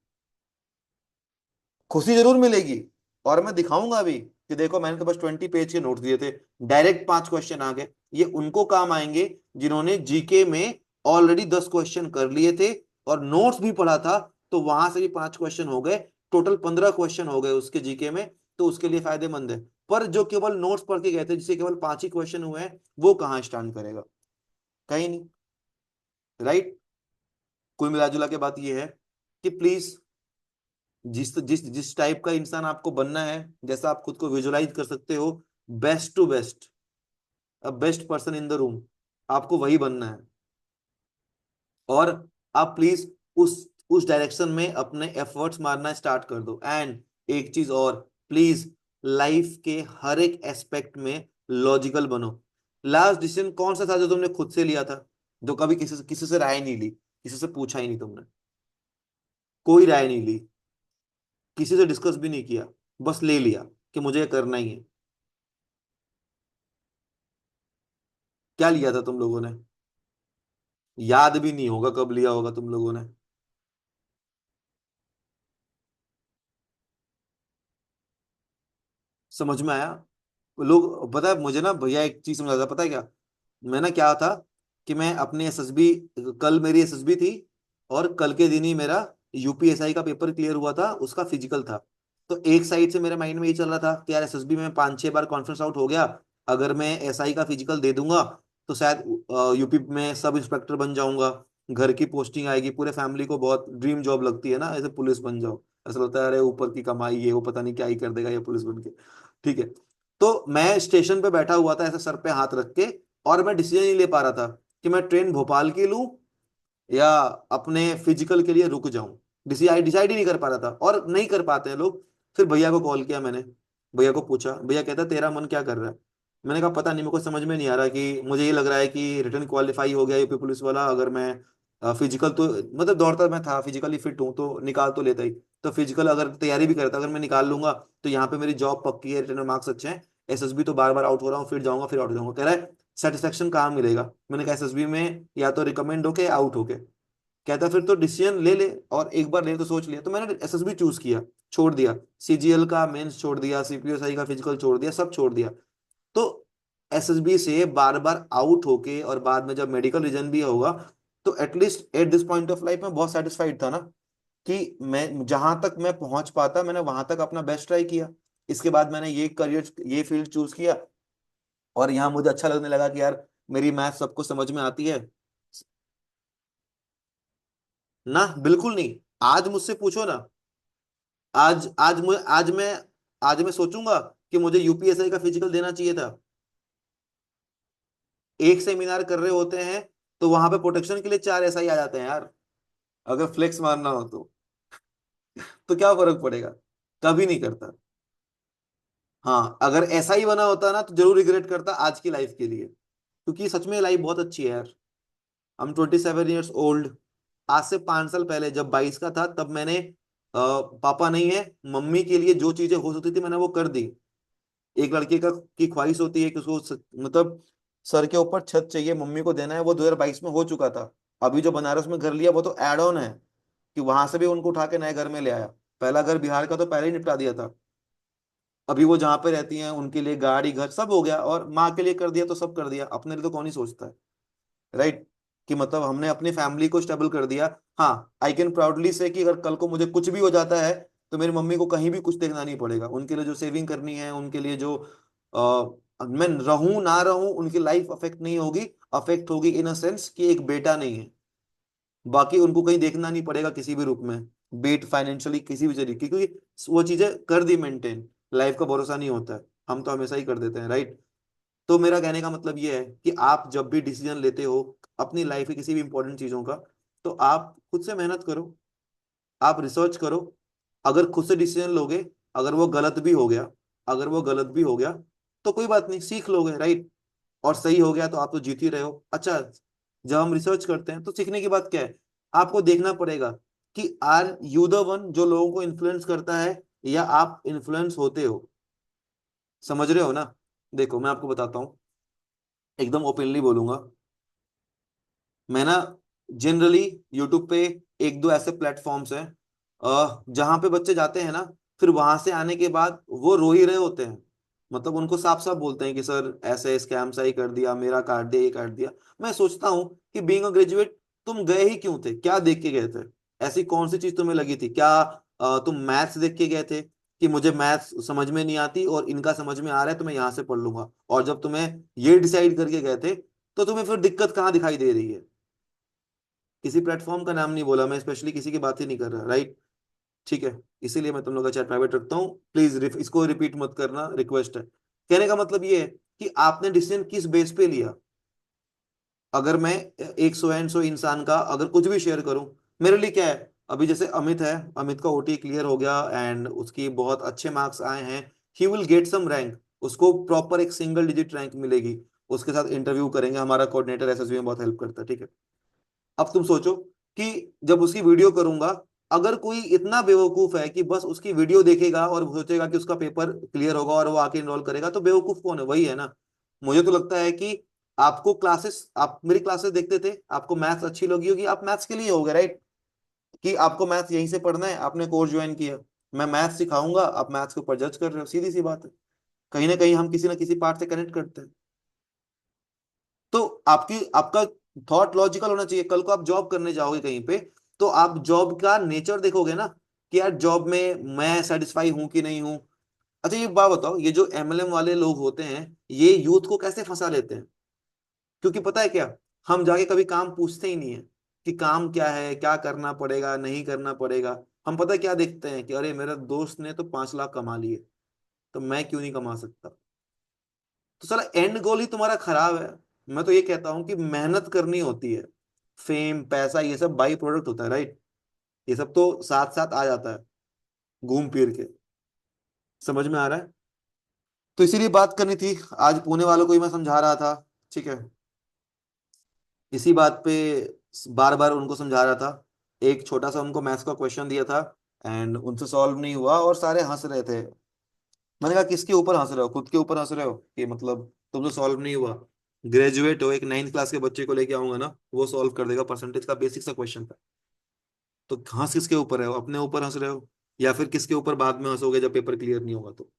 खुशी जरूर मिलेगी, और मैं दिखाऊंगा भी कि देखो मैंने तो बस 20 पेज के नोट्स दिए थे, डायरेक्ट 5 क्वेश्चन आ गए। ये उनको काम आएंगे जिन्होंने जीके में ऑलरेडी 10 क्वेश्चन कर लिए थे और नोट्स भी पढ़ा था, तो वहां से भी 5 क्वेश्चन हो गए, टोटल 15 क्वेश्चन हो गए उसके जीके में, तो उसके लिए फायदेमंद है। पर जो केवल नोट्स पढ़ के गए थे, जिसे केवल 5 ही क्वेश्चन हुए हैं, वो कहाँ स्टैंड करेगा? कहीं नहीं, राइट? कुल मिला जुला के बात ये है कि प्लीज, जिस जिस जिस टाइप का इंसान आपको बनना है, जैसा आप खुद को विजुलाइज कर सकते हो, best to best, a best person in the room, आपको वही बनना है। और आप प्लीज उस डायरेक्शन में अपने एफर्ट्स मारना स्टार्ट कर दो। एंड एक चीज और, प्लीज, लाइफ के हर एक एस्पेक्ट में लॉजिकल बनो। लास्ट डिसीजन कौन सा था जो तुमने खुद से लिया था, जो कभी किसी से राय नहीं ली, किसी से पूछा ही नहीं तुमने, कोई राय नहीं ली, किसी से डिस्कस भी नहीं किया, बस ले लिया कि मुझे ये करना ही है? क्या लिया था तुम लोगों ने? याद भी नहीं होगा कब लिया होगा तुम लोगों ने। समझ में आया? लोग, पता है मुझे ना भैया एक चीज समझ आता, पता है क्या? मैं ना क्या था कि मैं अपनी एसएसबी, कल मेरी एसएसबी थी, और कल के दिन ही मेरा यूपीएसआई का पेपर क्लियर हुआ था, उसका फिजिकल था। तो एक साइड से मेरे माइंड में ये चल रहा था कि यार एसएसबी में 5-6 बार कॉन्फ्रेंस आउट हो गया, अगर मैं एसआई का फिजिकल दे दूंगा तो शायद यूपी में सब इंस्पेक्टर बन जाऊंगा, घर की पोस्टिंग आएगी, पूरे फैमिली को बहुत ड्रीम जॉब लगती है ना, ऐसे पुलिस बन जाओ, ऐसा लगता है अरे ऊपर की कमाई है, वो पता नहीं क्या ही कर देगा ये पुलिस बन के। ठीक है, तो मैं स्टेशन पे बैठा हुआ था ऐसे सर पे हाथ रख के, और मैं डिसीजन नहीं ले पा रहा था कि मैं ट्रेन भोपाल की लूं या अपने फिजिकल के लिए रुक जाऊं। डिसाइड डिसाइड ही नहीं कर पा रहा था, और नहीं कर पाते हैं लोग। फिर भैया को कॉल किया मैंने, भैया को पूछा, भैया कहता तेरा मन क्या कर रहा है? मैंने कहा पता नहीं, मेरे को समझ में नहीं आ रहा, कि मुझे ये लग रहा है कि रिटर्न क्वालिफाई हो गया यूपी पुलिस वाला, अगर मैं फिजिकल तो, मतलब दौड़ता मैं था, फिजिकली फिट हूँ तो निकाल तो लेता ही, तो फिजिकल अगर तैयारी भी करता, अगर मैं निकाल लूंगा तो यहाँ पे मेरी जॉब पक्की है, रिटर्न में मार्क्स अच्छे हैं। एसएसबी तो बार बार आउट हो रहा हूँ, फिर जाऊंगा फिर आउट हो जाऊंगा, कह रहा है सेटिस्फेक्शन कहाँ मिलेगा? मैंने कहा एसएसबी में या तो रिकमेंड होके आउट होके। कहता फिर तो डिसीजन ले ले, और एक बार ले तो सोच लिया, तो मैंने एसएसबी चूज किया, छोड़ दिया सीजीएल का मेंस, छोड़ दिया सीपीएसआई का फिजिकल, छोड़ दिया, सब छोड़ दिया। तो एसएसबी से बार बार आउट होके और बाद में जब मेडिकल रीजन भी होगा, तो at least at this point of life में बहुत सेटिस्फाइड था ना, कि मैं जहां तक मैं पहुंच पाता मैंने वहां तक अपना बेस्ट ट्राई किया। इसके बाद मैंने ये करियर, ये फील्ड चूज किया, और यहाँ मुझे अच्छा लगने लगा कि यार मेरी मैथ सबको समझ में आती है। ना बिल्कुल नहीं। आज मुझसे पूछो ना, आज मैं सोचूंगा कि मुझे यूपीएसआई का फिजिकल देना चाहिए था। एक सेमिनार कर रहे होते हैं तो वहां पे प्रोटेक्शन के लिए 4 एसआई आ जाते हैं यार, अगर फ्लेक्स मारना हो तो क्या फर्क पड़ेगा? कभी नहीं करता। हाँ, अगर ऐसा ही बना होता ना तो जरूर रिग्रेट करता आज की लाइफ के लिए, क्योंकि सच में लाइफ बहुत अच्छी है यार। हम 27 ईयर्स ओल्ड। आज से 5 साल पहले जब 22 का था, तब मैंने पापा नहीं है, मम्मी के लिए जो चीजें हो सकती थी मैंने वो कर दी। एक लड़के का की ख्वाहिश होती है कि उसको मतलब सर के ऊपर छत चाहिए, मम्मी को देना है, वो 2022 में हो चुका था। अभी जो बनारस में घर लिया वो तो एड ऑन है, कि वहां से भी उनको उठा के नए घर में ले आया। पहला घर बिहार का तो पहले ही निपटा दिया था। अभी वो जहाँ पे रहती हैं उनके लिए गाड़ी घर सब हो गया, और माँ के लिए कर दिया तो सब कर दिया, अपने लिए तो कौन ही सोचता है, राइट? कि मतलब हमने अपनी फैमिली को स्टेबल कर दिया। हाँ, आई कैन प्राउडली से कि अगर कल को मुझे कुछ भी हो जाता है तो मेरी मम्मी को कहीं भी कुछ देखना नहीं पड़ेगा। उनके लिए जो सेविंग करनी है, उनके लिए जो मैं रहूं ना रहूं, उनकी लाइफ अफेक्ट नहीं होगी। अफेक्ट होगी इन अ सेंस कि एक बेटा नहीं है, बाकी उनको कहीं देखना नहीं पड़ेगा किसी भी रूप में, बेट फाइनेंशियली किसी भी तरीके, क्योंकि वो चीजें कर दी मेंटेन। लाइफ का भरोसा नहीं होता है, हम तो हमेशा ही कर देते हैं, राइट? तो मेरा कहने का मतलब ये है कि आप जब भी डिसीजन लेते हो अपनी लाइफ की किसी भी इंपॉर्टेंट चीजों का, तो आप खुद से मेहनत करो, आप रिसर्च करो। अगर खुद से डिसीजन लोगे, अगर वो गलत भी हो गया, अगर वो गलत भी हो गया तो कोई बात नहीं, सीख लोगे, राइट? और सही हो गया तो आप तो जीत ही रहे हो। अच्छा, जब हम रिसर्च करते हैं तो सीखने की बात क्या है? आपको देखना पड़ेगा कि आर यू द वन जो लोगों को इन्फ्लुएंस करता है, या आप इन्फ्लुएंस होते हो। समझ रहे हो ना? देखो मैं आपको बताता हूँ, एकदम ओपनली बोलूंगा। मैं ना जनरली यूट्यूब पे एक दो ऐसे प्लेटफॉर्म्स हैं जहाँ पे बच्चे जाते हैं ना, फिर वहां से आने के बाद वो रो ही रहे होते हैं। मतलब उनको साफ साफ बोलते हैं कि सर ऐसे स्कैम सा ही कर दिया, मेरा काट दिया, ये काट दिया। मैं सोचता हूँ कि बीइंग अ ग्रेजुएट तुम गए ही क्यों थे, क्या देख के गए थे? ऐसी कौन सी चीज तुम्हें लगी थी क्या? तुम मैथ्स देख के गए थे कि मुझे मैथ्स समझ में नहीं आती और इनका समझ में आ रहा है तो मैं यहाँ से पढ़ लूंगा? और जब तुम्हें ये डिसाइड करके गए थे तो तुम्हें फिर दिक्कत कहाँ दिखाई दे रही है? किसी प्लेटफॉर्म का नाम नहीं बोला मैं, स्पेशली किसी की बात ही नहीं कर रहा, राइट? ठीक है, इसीलिए मैं तुम लोग का चैट प्राइवेट रखता हूँ, प्लीज इसको रिपीट मत करना, रिक्वेस्ट है। कहने का मतलब ये है कि आपने डिसीजन किस बेस पे लिया। अगर मैं एक सौ एंड सौ इंसान का अगर कुछ भी शेयर करूं, मेरे लिए क्या है? अभी जैसे अमित है, अमित का ओटी क्लियर हो गया एंड उसकी बहुत अच्छे मार्क्स आए हैं, he will get some rank, उसको प्रॉपर एक सिंगल डिजिट रैंक मिलेगी। उसके साथ इंटरव्यू करेंगे, हमारा कोऑर्डिनेटर एसएसबी में बहुत हेल्प करता है, ठीक है? अब तुम सोचो कि जब उसकी वीडियो करूंगा, अगर कोई इतना बेवकूफ है कि बस उसकी वीडियो देखेगा और सोचेगा कि उसका पेपर क्लियर होगा और वो आके इनरोल करेगा, तो बेवकूफ कौन है? वही है ना। मुझे तो लगता है कि आपको क्लासेस, आप मेरी क्लासेस देखते थे, आपको मैथ्स अच्छी लगी होगी, आप मैथ्स के लिए हो गए, राइट? कि आपको मैथ्स यहीं से पढ़ना है, आपने कोर्स ज्वाइन किया, मैं मैथ्स सिखाऊंगा, आप मैथ्स के ऊपर जज कर रहे हो, सीधी सी बात है। कहीं ना कहीं हम किसी ना किसी पार्ट से कनेक्ट करते हैं। तो आपकी आपका थॉट लॉजिकल होना चाहिए। कल को आप जॉब करने जाओगे कहीं पे, तो आप जॉब का नेचर देखोगे ना, कि यार जॉब में मैं सेटिस्फाई हूं कि नहीं हूं। अच्छा ये बात बताओ, ये जो एमएलएम वाले लोग होते हैं, ये यूथ को कैसे फंसा लेते हैं? क्योंकि पता है क्या, हम जाके कभी काम पूछते ही नहीं है कि काम क्या है, क्या करना पड़ेगा, नहीं करना पड़ेगा। हम पता है क्या देखते हैं कि अरे मेरा दोस्त ने तो 5 लाख कमा लिए, तो मैं क्यों नहीं कमा सकता? तो साला एंड गोल ही तुम्हारा खराब है। मैं तो ये कहता हूं कि मेहनत करनी होती है। फेम पैसा ये सब बाई प्रोडक्ट होता है, राइट? ये सब तो साथ साथ आ जाता है, घूम फिर के। समझ में आ रहा है? तो इसीलिए बात करनी थी, आज पुणे वालों को ही मैं समझा रहा था, ठीक है? इसी बात पे बार बार उनको समझा रहा था। एक छोटा सा उनको मैथ्स का क्वेश्चन दिया था एंड उनसे सॉल्व नहीं हुआ और सारे हंस रहे थे। मैंने कहा किसके ऊपर हंस रहे हो? खुद के ऊपर हंस रहे हो कि मतलब तुमसे सॉल्व नहीं हुआ? ग्रेजुएट हो, एक 9th क्लास के बच्चे को लेके आऊंगा ना, वो सॉल्व कर देगा, परसेंटेज का बेसिक सा क्वेश्चन था। तो हंस किसके ऊपर रहे हो? अपने ऊपर हंस रहे हो? या फिर किसके ऊपर बाद में हंसोगे जब पेपर क्लियर नहीं होगा तो?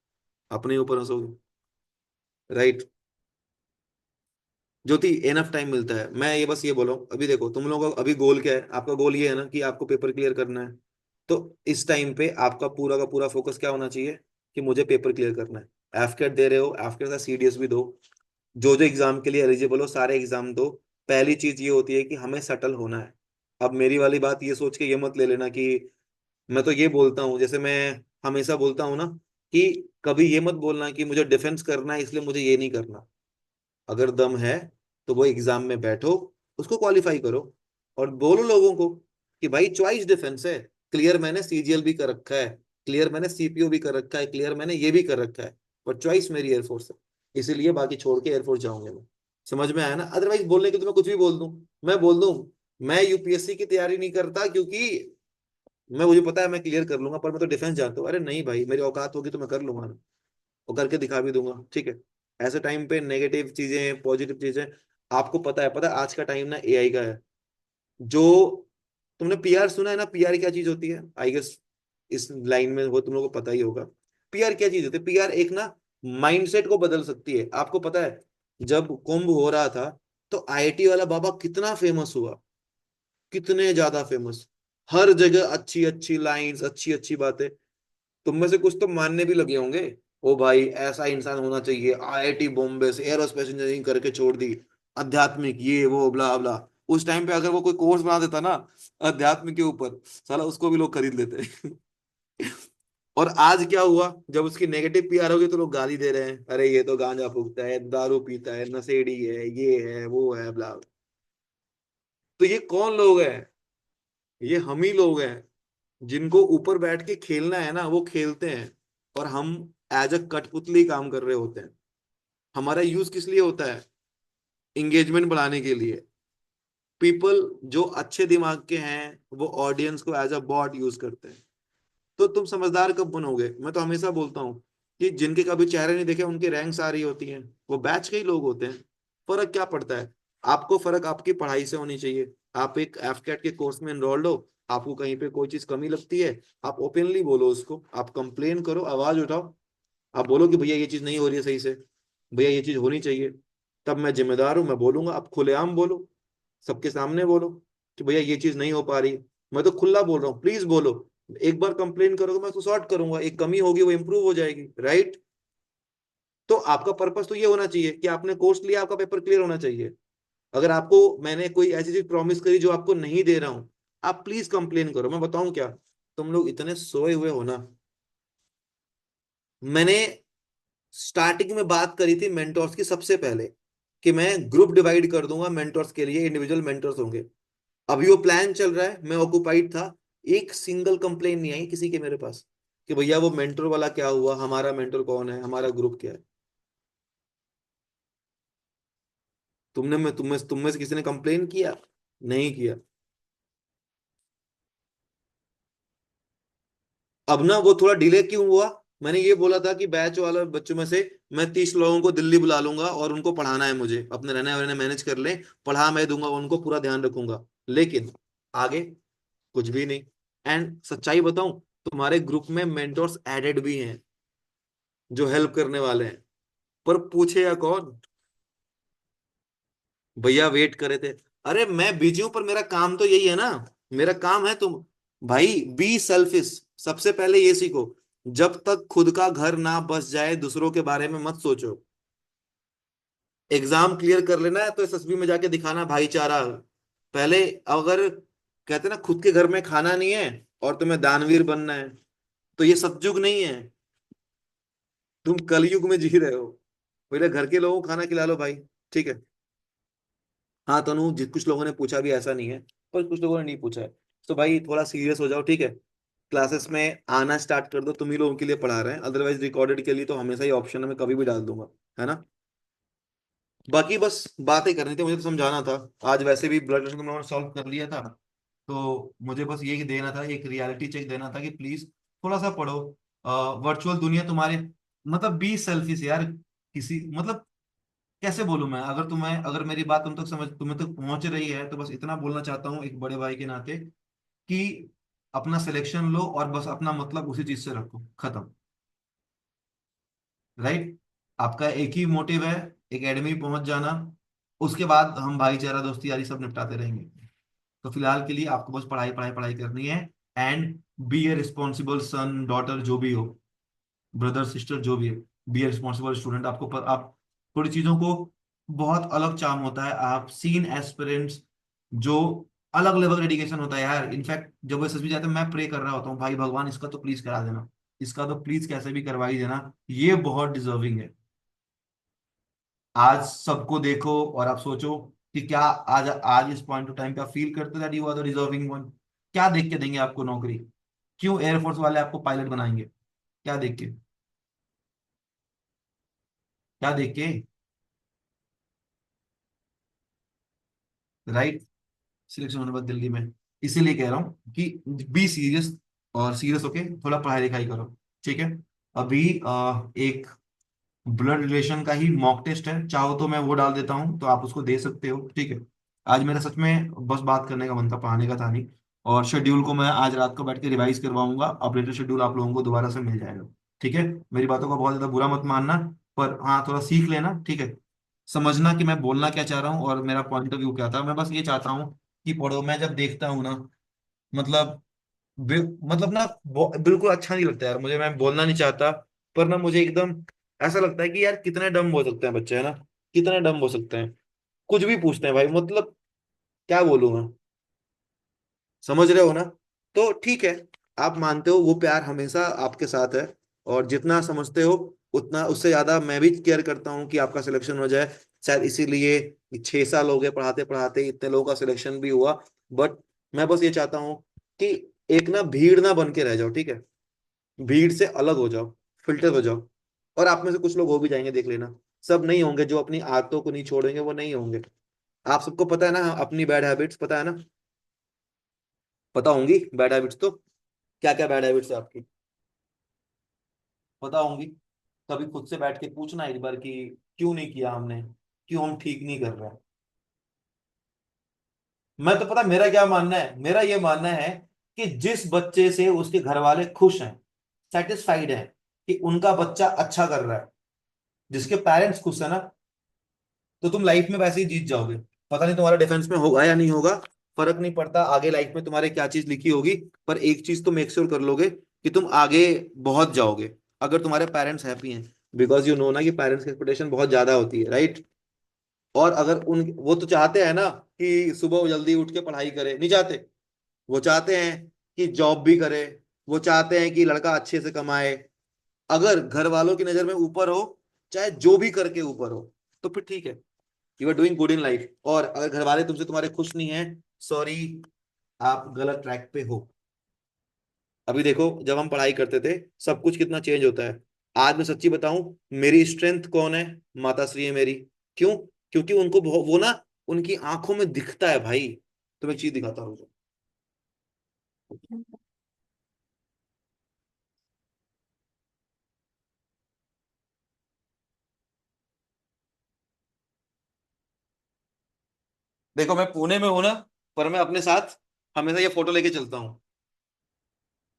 अपने ऊपर हंसोगे, राइट? ज्योति एनफ टाइम मिलता है, मैं ये बस ये बोला हूँ। अभी देखो तुम लोगों का अभी गोल क्या है, आपका गोल ये है ना कि आपको पेपर क्लियर करना है। तो इस टाइम पे आपका पूरा का पूरा फोकस क्या होना चाहिए? कि मुझे पेपर क्लियर करना है। एफकेट दे रहे हो, एफकेट का सीडीएस भी दो, जो जो एग्जाम के लिए एलिजिबल हो सारे एग्जाम दो। पहली चीज ये होती है कि हमें सेटल होना है। अब मेरी वाली बात ये सोच के ये मत ले लेना कि मैं तो ये बोलता हूँ, जैसे मैं हमेशा बोलता हूँ ना, कि कभी ये मत बोलना कि मुझे डिफेंस करना है इसलिए मुझे ये नहीं करना। अगर दम है तो वो एग्जाम में बैठो, उसको क्वालिफाई करो, और बोलो लोगों को कि भाई चॉइस डिफेंस है। क्लियर मैंने सीजीएल भी कर रखा है, क्लियर मैंने सीपीओ भी कर रखा है, क्लियर मैंने ये भी कर रखा है, पर चॉइस मेरी एयरफोर्स है, इसीलिए बाकी छोड़ के एयरफोर्स जाऊंगे मैं। समझ में आया ना? अदरवाइज बोलने के तो मैं कुछ भी बोल दूं। मैं बोल दूं मैं यूपीएससी की तैयारी नहीं करता क्योंकि मैं, मुझे पता है मैं क्लियर कर लूंगा, पर मैं तो डिफेंस जानता हूँ। अरे नहीं भाई, मेरी औकात होगी तो मैं कर लूंगा ना, और करके दिखा भी दूंगा, ठीक है? ऐसे टाइम पे नेगेटिव चीजें पॉजिटिव चीजें, आपको पता है आज का टाइम ना एआई का है। जो तुमने पीआर सुना है ना, पीआर क्या चीज होती है, आई गेस इस लाइन में वो तुम लोगों को पता ही होगा। पीआर क्या चीज होती है, पीआर एक ना माइंडसेट को बदल सकती है। आपको पता है जब कुंभ हो रहा था तो आईआईटी वाला बाबा कितना फेमस हुआ, कितने ज्यादा फेमस। हर जगह अच्छी अच्छी लाइंस, अच्छी अच्छी बातें। तुम में से कुछ तो मानने भी लगे होंगे, ओ भाई ऐसा इंसान होना चाहिए, आईआईटी बॉम्बे से एरोस्पेस इंजीनियरिंग करके छोड़ दी, आध्यात्मिक ये वो ब्ला ब्ला। उस टाइम पे अगर वो कोई कोर्स बना देता ना अध्यात्म के ऊपर, साला उसको भी लोग खरीद लेते। और आज क्या हुआ, जब उसकी नेगेटिव पीआर होगी तो लोग गाली दे रहे हैं, अरे ये तो गांजा फूकता है, दारू पीता है, नशेड़ी है, ये है वो है ब्ला। तो ये कौन लोग हैं, ये हम ही लोग हैं जिनको ऊपर बैठ के खेलना है ना वो खेलते हैं, और हम एज अ कठपुतली काम कर रहे होते हैं। हमारा यूज किस लिए होता है, इंगेजमेंट बढ़ाने के लिए। पीपल जो अच्छे दिमाग के हैं वो ऑडियंस को एज अ बॉट यूज करते हैं। तो तुम समझदार कब बनोगे, मैं तो हमेशा बोलता हूँ कि जिनके कभी चेहरे नहीं देखे उनकी रैंक्स आ रही होती हैं, वो बैच के ही लोग होते हैं। फर्क क्या पड़ता है, आपको फर्क आपकी पढ़ाई से होनी चाहिए। आप एक एफकेट के कोर्स में एनरोल्ड हो, आपको कहीं पे कोई चीज कमी लगती है, आप ओपनली बोलो उसको, आप कंप्लेन करो, आवाज उठाओ। आप बोलो कि भैया ये चीज नहीं हो रही है सही से, भैया ये चीज होनी चाहिए। तब मैं जिम्मेदार हूं, मैं बोलूंगा, आप खुलेआम बोलो, सबके सामने बोलो कि भैया ये चीज नहीं हो पा रही। मैं तो खुला बोल रहा हूँ, प्लीज बोलो। एक बार कंप्लेन करोगे मैं उसको सॉर्ट करूंगा, एक कमी होगी वो इंप्रूव हो जाएगी, राइट। तो आपका पर्पस तो ये होना चाहिए कि आपने कोर्स लिया, आपका पेपर क्लियर होना चाहिए। अगर आपको मैंने कोई ऐसी चीज प्रॉमिस करी जो आपको नहीं दे रहा हूं, आप प्लीज कंप्लेन करो। मैं बताऊं क्या, तुम लोग इतने सोए हुए हो ना। मैंने स्टार्टिंग में बात करी थी मेंटोर्स की सबसे पहले, कि मैं ग्रुप डिवाइड कर दूंगा मेंटोर्स के लिए, इंडिविजुअल मेंटोर्स होंगे। अभी वो प्लान चल रहा है, मैं ऑक्युपाइड था। एक सिंगल कंप्लेन नहीं आई किसी के मेरे पास कि भैया वो मेंटर वाला क्या हुआ, हमारा मेंटर कौन है, हमारा ग्रुप क्या है। तुम में से किसी ने कंप्लेन किया, नहीं किया। अब ना वो थोड़ा डिले क्यों हुआ, मैंने ये बोला था कि बैच वाले बच्चों में से मैं 30 लोगों को दिल्ली बुला लूंगा और उनको पढ़ाना है, मुझे अपने रहने वहने मैनेज कर ले, पढ़ा मैं दूंगा उनको, पूरा ध्यान रखूंगा। लेकिन आगे कुछ भी नहीं। एंड सच्चाई बताऊं, तुम्हारे ग्रुप में मेंटोर्स एडेड भी हैं जो हेल्प करने वाले हैं, पर पूछेगा कौन, भैया वेट करे थे। अरे मैं बिजी हूं पर मेरा काम तो यही है ना, मेरा काम है तुम। भाई बी सेल्फिश, सबसे पहले ये सीखो। जब तक खुद का घर ना बस जाए दूसरों के बारे में मत सोचो। एग्जाम क्लियर कर लेना है तो एसएसबी में जाके दिखाना भाईचारा पहले। अगर कहते ना खुद के घर में खाना नहीं है और तुम्हें दानवीर बनना है, तो ये सतयुग नहीं है, तुम कलयुग में जी रहे हो। पहले घर के लोगों को खाना खिला लो भाई, ठीक है। हाँ तनु, जिस कुछ लोगों ने पूछा भी ऐसा नहीं है, पर कुछ लोगों ने नहीं पूछा है। तो भाई थोड़ा सीरियस हो जाओ, ठीक है। क्लासेस में आना स्टार्ट कर दो, तुम ही लोगों के लिए पढ़ा रहे हैं, अदरवाइज रिकॉर्डेड के लिए तो हमेशा ही ऑप्शन है, मैं कभी भी डाल दूंगा, है ना। बाकी बस बातें करनी थी, मुझे तो समझाना था। आज वैसे भी ब्लड प्रेशर को मैंने सॉल्व कर लिया था, तो मुझे बस ये देना था, एक रियलिटी चेक देना था कि प्लीज थोड़ा सा पढ़ो। वर्चुअल दुनिया तुम्हारे, मतलब बी सेल्फिश यार। किसी मतलब कैसे बोलूं मैं, अगर तुम्हें, अगर मेरी बात तुम तक समझ, तुम्हें तक पहुंच रही है तो बस इतना बोलना चाहता हूँ एक बड़े भाई के नाते, कि अपना सिलेक्शन लो और बस अपना मतलब उसी चीज से रखो, खत्म। राइट। आपका एक ही मोटिव है, एकेडमी पहुंच जाना। उसके बाद हम भाईचारा दोस्ती यारी सब निपटाते रहेंगे। तो फिलहाल के लिए आपको बस पढ़ाई पढ़ाई पढ़ाई करनी है। And be a responsible son daughter जो भी हो, ब्रदर सिस्टर जो भी है, बी ए रिस्पॉन्सिबल स्टूडेंट। आप थोड़ी चीजों को, बहुत अलग चार्म होता है, आप सीन एस्पिरेंट्स जो अलग लेवल डेडिकेशन होता है यार। इनफैक्ट जब वो एसएसबी जाते हैं मैं प्रे कर रहा होता हूँ, भाई भगवान इसका तो प्लीज करा देना, इसका तो प्लीज कैसे भी करवा ही देना, ये बहुत डिजर्विंग है। आज सबको देखो और आप सोचो कि क्या आज आज इस पॉइंट ऑफ टाइम पे आप फील करते that you are the deserving one. क्या देख के देंगे आपको नौकरी, क्यों एयरफोर्स वाले आपको पायलट बनाएंगे, क्या देख के, क्या देख के, राइट। सिलेक्शन होने के बाद दिल्ली में, इसीलिए कह रहा हूँ कि बी सीरियस, और सीरियस होके थोड़ा पढ़ाई लिखाई करो, ठीक है। अभी एक ब्लड रिलेशन का ही मॉक टेस्ट है, चाहो तो मैं वो डाल देता हूँ, तो आप उसको दे सकते हो, ठीक है। आज मेरा सच में बस बात करने का मन था, पढ़ाने का था नहीं। और शेड्यूल को मैं आज रात को बैठ के रिवाइज करवाऊंगा, अपडेटेड शेड्यूल आप लोगों को दोबारा से मिल जाएगा। ठीक है, मेरी बातों का बहुत ज्यादा बुरा मत मानना, पर हाँ थोड़ा सीख लेना, ठीक है। समझना कि मैं बोलना क्या चाह रहा हूँ और मेरा पॉइंट ऑफ व्यू क्या था। मैं बस ये चाहता हूँ कि पढ़ो। मैं जब देखता हूँ ना, मतलब मतलब ना बिल्कुल अच्छा नहीं लगता यार मुझे, मैं बोलना नहीं चाहता, पर ना मुझे एकदम ऐसा लगता है कि यार कितने डम हो सकते हैं बच्चे, है ना, कितने डम हो सकते हैं, कुछ भी पूछते हैं भाई, मतलब क्या बोलूं मैं, समझ रहे हो ना। तो ठीक है, आप मानते हो वो प्यार हमेशा आपके साथ है, और जितना समझते हो उतना, उससे ज्यादा मैं भी केयर करता हूँ कि आपका सिलेक्शन हो जाए। शायद इसीलिए 6 साल हो गए पढ़ाते पढ़ाते, इतने लोगों का सिलेक्शन भी हुआ। बट मैं बस ये चाहता हूँ कि एक ना भीड़ ना बन के रह जाओ, ठीक है, भीड़ से अलग हो जाओ, फिल्टर हो जाओ। और आप में से कुछ लोग हो भी जाएंगे, देख लेना। सब नहीं होंगे जो अपनी आदतों को नहीं छोड़ेंगे, वो नहीं होंगे। आप सबको पता है ना अपनी बैड हैबिट्स, पता है ना, पता होंगी बैड हैबिट्स तो, क्या क्या बैड हैबिट्स है आपकी, पता होंगी। कभी खुद से बैठ के पूछना एक बार कि क्यों नहीं किया हमने, क्यों हम ठीक नहीं कर रहे हैं। मैं तो पता मेरा क्या मानना है, मेरा ये मानना है कि जिस बच्चे से उसके घर वाले खुश हैं, सेटिस्फाइड हैं कि उनका बच्चा अच्छा कर रहा है, जिसके पेरेंट्स खुश है ना, तो तुम लाइफ में वैसे ही जीत जाओगे। पता नहीं तुम्हारा डिफेंस में होगा या नहीं होगा, फर्क नहीं पड़ता आगे लाइफ में तुम्हारे क्या चीज लिखी होगी, पर एक चीज तो मेक श्योर कर लोगे कि तुम आगे बहुत जाओगे, अगर तुम्हारे पेरेंट्स हैप्पी हैं। बिकॉज यू नो ना कि पेरेंट्स की एक्सपेक्टेशन बहुत ज्यादा होती है, राइट। और अगर उन वो तो चाहते हैं ना कि सुबह वो जल्दी उठ के पढ़ाई करे, नहीं चाहते, वो चाहते हैं कि जॉब भी करे, वो चाहते हैं कि लड़का अच्छे से कमाए। अगर घर वालों की नजर में ऊपर हो, चाहे जो भी करके ऊपर हो, तो फिर ठीक है, you are doing good in life. और अगर घर वाले तुमसे तुम्हारे खुश नहीं है, सॉरी, आप गलत ट्रैक पे हो। अभी देखो जब हम पढ़ाई करते थे, सब कुछ कितना चेंज होता है। आज मैं सच्ची बताऊं, मेरी स्ट्रेंथ कौन है, माता श्री है मेरी। क्यों? क्योंकि उनको वो ना, उनकी आंखों में दिखता है भाई। तो मैं एक चीज दिखाता हूँ। देखो मैं पुणे में हूं ना, पर मैं अपने साथ हमेशा ये फोटो लेके चलता हूँ।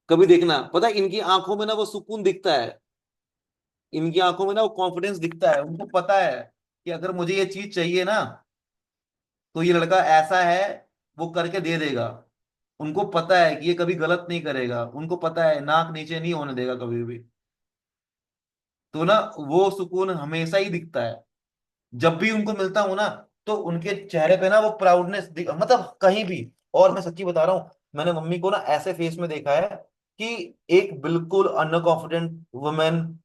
कभी देखना, पता है इनकी आंखों में ना वो सुकून दिखता है, इनकी आंखों में ना वो कॉन्फिडेंस दिखता है। उनको पता है कि अगर मुझे ये चीज चाहिए ना, तो ये लड़का ऐसा है, वो करके दे देगा। उनको पता है कि ये कभी गलत नहीं करेगा, उनको पता है नाक नीचे नहीं होने देगा कभी भी। तो ना वो सुकून हमेशा ही दिखता है। जब भी उनको मिलता हूं ना, तो उनके चेहरे पे ना वो प्राउडनेस मतलब कहीं भी। और मैं सच्ची बता रहा हूँ, मैंने मम्मी को ना ऐसे फेस में देखा है कि एक बिल्कुल अनकॉन्फिडेंट वुमेन,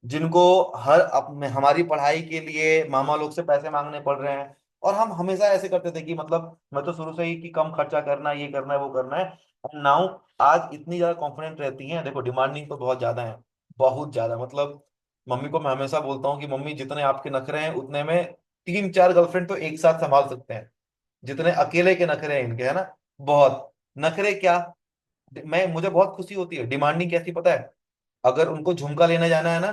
जिनको हमारी पढ़ाई के लिए मामा लोग से पैसे मांगने पड़ रहे हैं, और हम हमेशा ऐसे करते थे कि मतलब मैं तो शुरू से ही कि कम खर्चा करना है, ये करना है, वो करना है। नाउ आज इतनी ज्यादा कॉन्फिडेंट रहती हैं, देखो डिमांडिंग तो बहुत ज्यादा है, बहुत ज्यादा। मतलब मम्मी को मैं हमेशा बोलता हूँ कि मम्मी जितने आपके नखरे हैं उतने में 3 4 गर्लफ्रेंड तो एक साथ संभाल सकते हैं, जितने अकेले के नखरे हैं इनके, है ना। बहुत नखरे क्या, मैं मुझे बहुत खुशी होती है। डिमांडिंग कैसी पता है, अगर उनको झुमका लेने जाना है ना,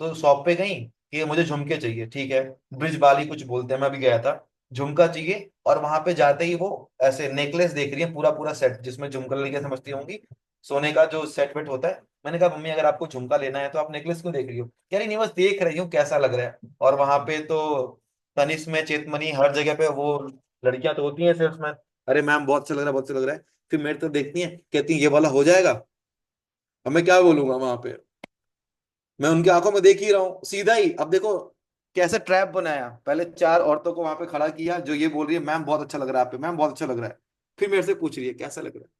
तो शॉप पे गई कि मुझे झुमके चाहिए, ठीक है, ब्रिज बाली कुछ बोलते हैं, मैं भी गया था, झुमका चाहिए। और वहां पे जाते ही वो ऐसे नेकलेस देख रही है, पूरा पूरा सेट, जिसमें झुमका लेके समझती होंगी, सोने का जो सेट वेट होता है। मैंने कहा मम्मी अगर आपको झुमका लेना है तो आप नेकलेस क्यों देख रही हो? कह रही नहीं बस देख रही हूँ कैसा लग रहा है। और वहां पे तो तनिष्क में, चेतमनी, हर जगह पे वो लड़कियां तो होती हैं सेल्समैन। अरे मैम बहुत अच्छा लग रहा है, बहुत अच्छा लग रहा है। फिर मेरे तो देखती है, कहती है ये वाला हो जाएगा। अब मैं क्या बोलूंगा वहां पे, मैं उनकी आंखों में देख ही रहा हूँ सीधा ही। अब देखो कैसे ट्रैप बनाया, पहले 4 औरतों को वहां पे खड़ा किया जो ये बोल रही है मैम बहुत अच्छा लग रहा है आप पे, मैम बहुत अच्छा लग रहा है। फिर मेरे से पूछ रही है कैसा लग रहा है,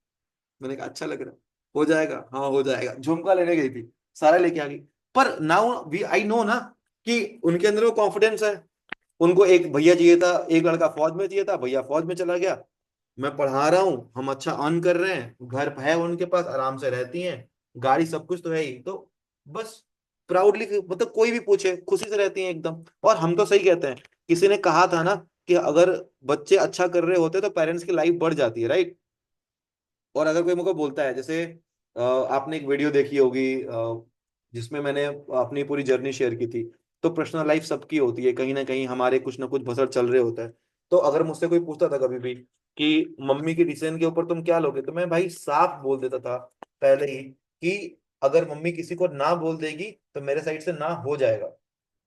मैंने कहा अच्छा लग रहा है। हो जाएगा, हाँ हो जाएगा। झुमका लेने गई थी, सारा लेके आ गई। पर नाउ वी आई नो ना कि उनके अंदर वो कॉन्फिडेंस है। उनको एक भैया चाहिए था, एक लड़का फौज में चाहिए था, भैया फौज में चला गया। मैं पढ़ा रहा हूँ, हम अच्छा अर्न कर रहे हैं, घर है उनके पास, आराम से रहती हैं, गाड़ी सब कुछ तो है ही। तो बस प्राउडली, मतलब कोई भी पूछे खुशी से रहती हैं एकदम। और हम तो सही कहते हैं, किसी ने कहा था ना कि अगर बच्चे अच्छा कर रहे होते तो पेरेंट्स की लाइफ बढ़ जाती है, राइट। और अगर कोई मुझको बोलता है, जैसे आपने एक वीडियो देखी होगी जिसमें मैंने अपनी पूरी जर्नी शेयर की थी, तो पर्सनल लाइफ सबकी होती है, कहीं ना कहीं हमारे कुछ ना कुछ बसर चल रहे होता है। तो अगर मुझसे कोई पूछता था कभी भी कि मम्मी की डिसीजन के ऊपर तुम क्या लोगे, तो मैं भाई साफ बोल देता था पहले ही कि अगर मम्मी किसी को ना बोल देगी तो मेरे साइड से ना हो जाएगा।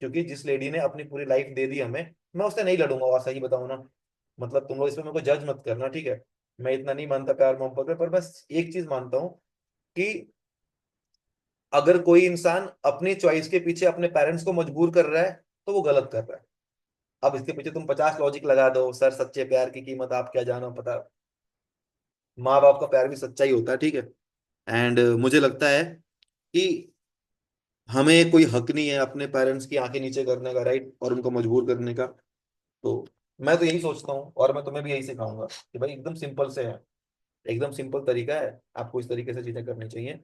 क्योंकि जिस लेडी ने अपनी पूरी लाइफ दे दी हमें, मैं उससे नहीं लड़ूंगा। और सही बताऊं ना, मतलब तुम लोग इसमें मेरे को जज मत करना, ठीक है। मैं इतना नहीं मानता प्यार मोहब्बत में, पर बस एक चीज मानता हूँ कि अगर कोई इंसान अपनी चॉइस के पीछे अपने पेरेंट्स को मजबूर कर रहा है तो वो गलत कर रहा है। अब इसके पीछे तुम 50 लॉजिक लगा दो, सर सच्चे प्यार की कीमत आप क्या जानो, पता, माँ बाप का प्यार भी सच्चा ही होता है, ठीक है। एंड मुझे लगता है कि हमें कोई हक नहीं है अपने पेरेंट्स की आंखें नीचे करने का, राइट, और उनको मजबूर करने का। तो मैं तो यही सोचता हूँ, और मैं तुम्हें भी यही सिखाऊंगा कि भाई एकदम सिंपल से है, एकदम सिंपल तरीका है, आपको इस तरीके से चीजें करनी चाहिए।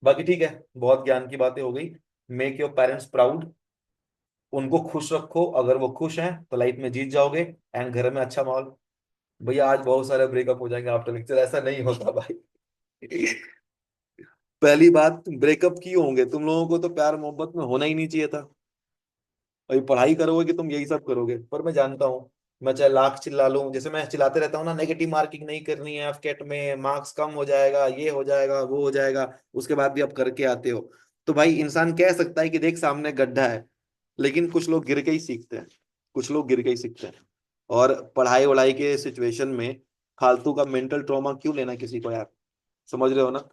बाकी ठीक है, बहुत ज्ञान की बातें हो गई। मेक योर पेरेंट्स प्राउड, उनको खुश रखो, अगर वो खुश हैं तो लाइफ में जीत जाओगे। एंड घर में अच्छा माहौल। भैया आज बहुत सारे ब्रेकअप हो जाएंगे आफ्टर लेक्चर, ऐसा नहीं होता भाई। पहली बात, ब्रेकअप क्यों होंगे? तुम लोगों को तो प्यार मोहब्बत में होना ही नहीं चाहिए था। अभी पढ़ाई करोगे कि तुम यही सब करोगे? पर मैं जानता हूँ, मैं चाहे लाख चिल्ला लूं, जैसे मैं चिल्लाते रहता हूँ ना, नेगेटिव मार्किंग नहीं करनी है, एफकेट में मार्क्स कम हो जाएगा, ये हो जाएगा, वो हो जाएगा, उसके बाद भी आप करके आते हो। तो भाई इंसान कह सकता है कि देख सामने गड्ढा है, लेकिन कुछ लोग गिर के ही सीखते हैं, कुछ लोग गिर के ही सीखते हैं। और पढ़ाई वढ़ाई के सिचुएशन में फालतू का मेंटल ट्रॉमा क्यों लेना किसी को यार? समझ रहे हो ना?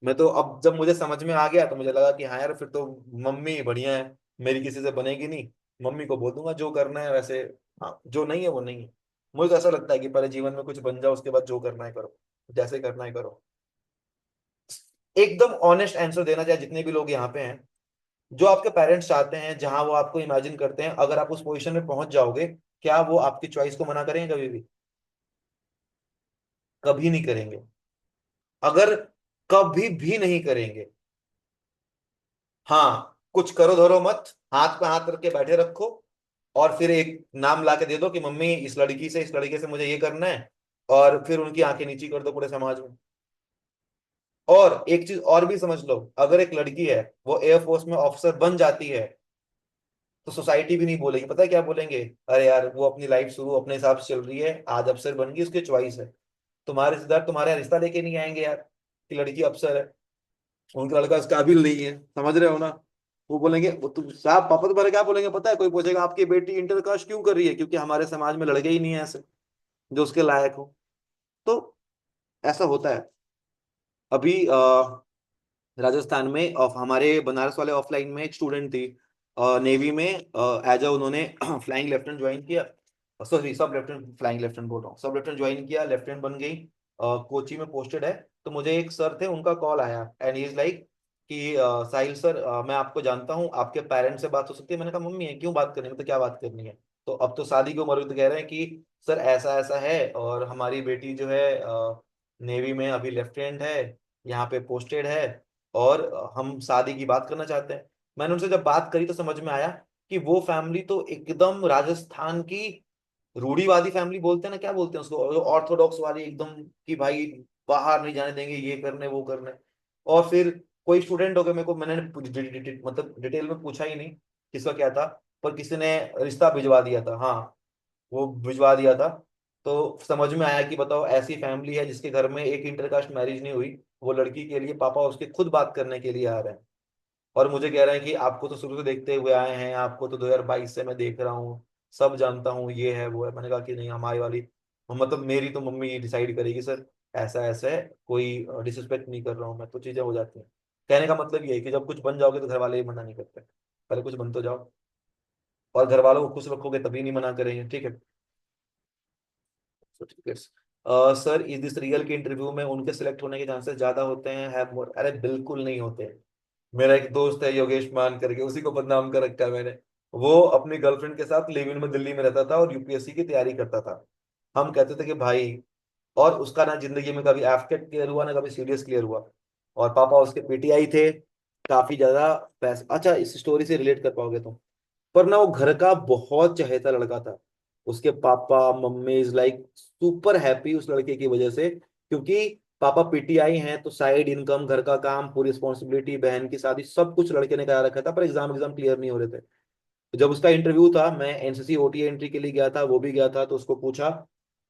मैं तो अब जब मुझे समझ में आ गया तो मुझे लगा कि हाँ यार, फिर तो मम्मी बढ़िया है, मेरी किसी से बनेगी नहीं, मम्मी को बोल दूंगा जो करना है वैसे। हाँ, जो नहीं है वो नहीं है। मुझे तो ऐसा लगता है कि पहले जीवन में कुछ बन जाओ, उसके बाद जो करना है करो, जैसे करना है करो। एकदम ऑनेस्ट आंसर देना चाहे जितने भी लोग यहाँ पे हैं, जो आपके पेरेंट्स चाहते हैं, जहां वो आपको इमेजिन करते हैं, अगर आप उस पोजीशन में पहुंच जाओगे, क्या वो आपकी चॉइस को मना करेंगे? कभी भी, कभी नहीं करेंगे। अगर कभी भी नहीं करेंगे। हाँ, कुछ करो धरो मत, हाथ पे हाथ रख के बैठे रखो, और फिर एक नाम ला के दे दो कि मम्मी इस लड़की से, इस लड़के से मुझे ये करना है, और फिर उनकी आंखें नीची कर दो पूरे समाज में। और एक चीज और भी समझ लो, अगर एक लड़की है, वो एयरफोर्स में ऑफिसर बन जाती है, तो सोसाइटी भी नहीं बोलेगी। पता है क्या बोलेंगे? अरे यार, वो अपनी लाइफ शुरू अपने हिसाब से चल रही है, आज अफसर बन गई, उसकी चॉइस है। तुम्हारे रिश्तेदार तुम्हारे यहाँ रिश्ता लेके नहीं आएंगे यार कि लड़की अफसर है, उनका लड़का इस काबिल नहीं है, समझ रहे हो ना? वो बोलेंगे, वो तुम साहब, पापा तुम्हारे क्या बोलेंगे पता है? कोई पूछेगा आपकी बेटी इंटर कास्ट क्यों कर रही है, क्योंकि हमारे समाज में लड़के ही नहीं है ऐसे जो उसके लायक हो। तो ऐसा होता है। अभी राजस्थान में हमारे बनारस वाले ऑफलाइन में एक स्टूडेंट थी, नेवी में, एज अ उन्होंने फ्लाइंग लेफ्टिनेंट ज्वाइन किया, सॉरी सब लेफ्टिनेंट, फ्लाइंग लेफ्टिनेंट बोल रहा हूँ, सब लेफ्टिनेंट ज्वाइन किया, लेफ्टिनेंट बन गई, कोची में पोस्टेड है। तो मुझे एक सर थे, उनका कॉल आया, एंड ही इज लाइक कि साहिल सर, मैं आपको जानता हूँ, आपके पेरेंट्स से बात हो सकती है? मैंने कहा मम्मी है, क्यों बात करनी है, मतलब क्या बात करनी है? तो अब तो शादी की उम्र हुई, तो कह रहे हैं कि सर ऐसा ऐसा है, और हमारी बेटी जो है नेवी में अभी लेफ्टिनेंट है, यहाँ पे पोस्टेड है, और हम शादी की बात करना चाहते हैं। मैंने उनसे जब बात करी तो समझ में आया कि वो फैमिली तो एकदम राजस्थान की रूढ़िवादी फैमिली बोलते हैं ना, क्या बोलते हैं उसको, ऑर्थोडॉक्स वाली एकदम, कि भाई बाहर नहीं जाने देंगे, ये करने वो करने। और फिर कोई स्टूडेंट हो गया, मेरे को, मैंने मतलब डिटेल में पूछा ही नहीं किसका क्या था, पर किसी ने रिश्ता भिजवा दिया था, हाँ, वो भिजवा दिया था। तो समझ में आया कि बताओ, ऐसी फैमिली है जिसके घर में एक इंटरकास्ट मैरिज नहीं हुई, वो लड़की के लिए पापा उसके खुद बात करने के लिए आ रहे हैं, और मुझे कह रहे हैं कि आपको तो शुरू से देखते हुए आए हैं, आपको तो 2022 से मैं देख रहा हूँ, सब जानता हूँ, ये है वो है। मैंने कहा कि नहीं, हमारी वाली, मतलब मेरी तो मम्मी डिसाइड करेगी सर, ऐसा ऐसा है, कोई डिसरिस्पेक्ट नहीं कर रहा हूँ मैं, तो चीजें हो जाती हैं। कहने का मतलब ये है कि जब कुछ बन जाओगे तो घर वाले ही मना नहीं करते, पहले कुछ बन तो जाओ, और घर वालों को खुश रखोगे तभी नहीं मना करेंगे, ठीक है। ठीक है। सर, इज दिस रियल के इंटरव्यू में उनके सिलेक्ट होने के चांसेस ज्यादा होते हैं, हैव मोर? अरे बिल्कुल नहीं होते। मेरा एक दोस्त है योगेश मान करके, उसी को बदनाम कर रखा है मैंने। वो अपनी गर्लफ्रेंड के साथ लिव इन में दिल्ली में रहता था और यूपीएससी की तैयारी करता था। हम कहते थे कि भाई, और उसका ना जिंदगी में कभी एफकेट क्लियर हुआ ना कभी सीडीएस क्लियर हुआ, और पापा उसके पीटीआई थे, काफी ज्यादा पैसे। अच्छा, इस स्टोरी से रिलेट कर पाओगे तुम। पर ना वो घर का बहुत चहेता लड़का था, उसके papa mummy is like super happy उस लड़के की वजह से, क्योंकि पापा पीटीआई हैं, तो साइड इनकम, घर का काम, पूरी रिस्पॉन्सिबिलिटी, बहन की शादी, सब कुछ लड़के ने करा रखा था, पर एग्जाम एग्जाम क्लियर नहीं हो रहे थे। जब उसका इंटरव्यू था, मैं एनसीसी ओटी एंट्री के लिए गया था, वो भी गया था, तो उसको पूछा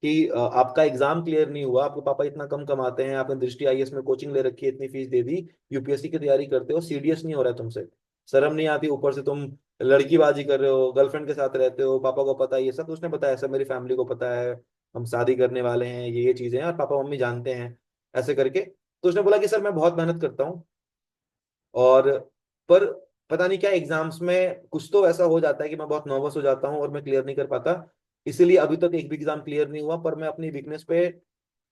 कि आपका एग्जाम क्लियर नहीं हुआ, आपके पापा इतना कम कमाते हैं, आपने दृष्टि आईएएस में कोचिंग ले रखी है, इतनी फीस दे दी, यूपीएससी की तैयारी करते हो, सीडीएस नहीं हो रहा है तुमसे, शर्म नहीं आती, ऊपर से तुम लड़कीबाजी कर रहे हो, गर्लफ्रेंड के साथ रहते हो, पापा को पता है ये सब। तो उसने बताया सब मेरी फैमिली को पता है, हम शादी करने वाले हैं, ये चीजें हैं, और पापा मम्मी जानते हैं, ऐसे करके। तो उसने बोला कि सर मैं बहुत मेहनत करता हूँ, और पर पता नहीं क्या एग्जाम्स में कुछ तो ऐसा हो जाता है कि मैं बहुत नर्वस हो जाता हूँ और मैं क्लियर नहीं कर पाता, इसीलिए अभी तक एक भी एग्जाम क्लियर नहीं हुआ, पर मैं अपनी वीकनेस पे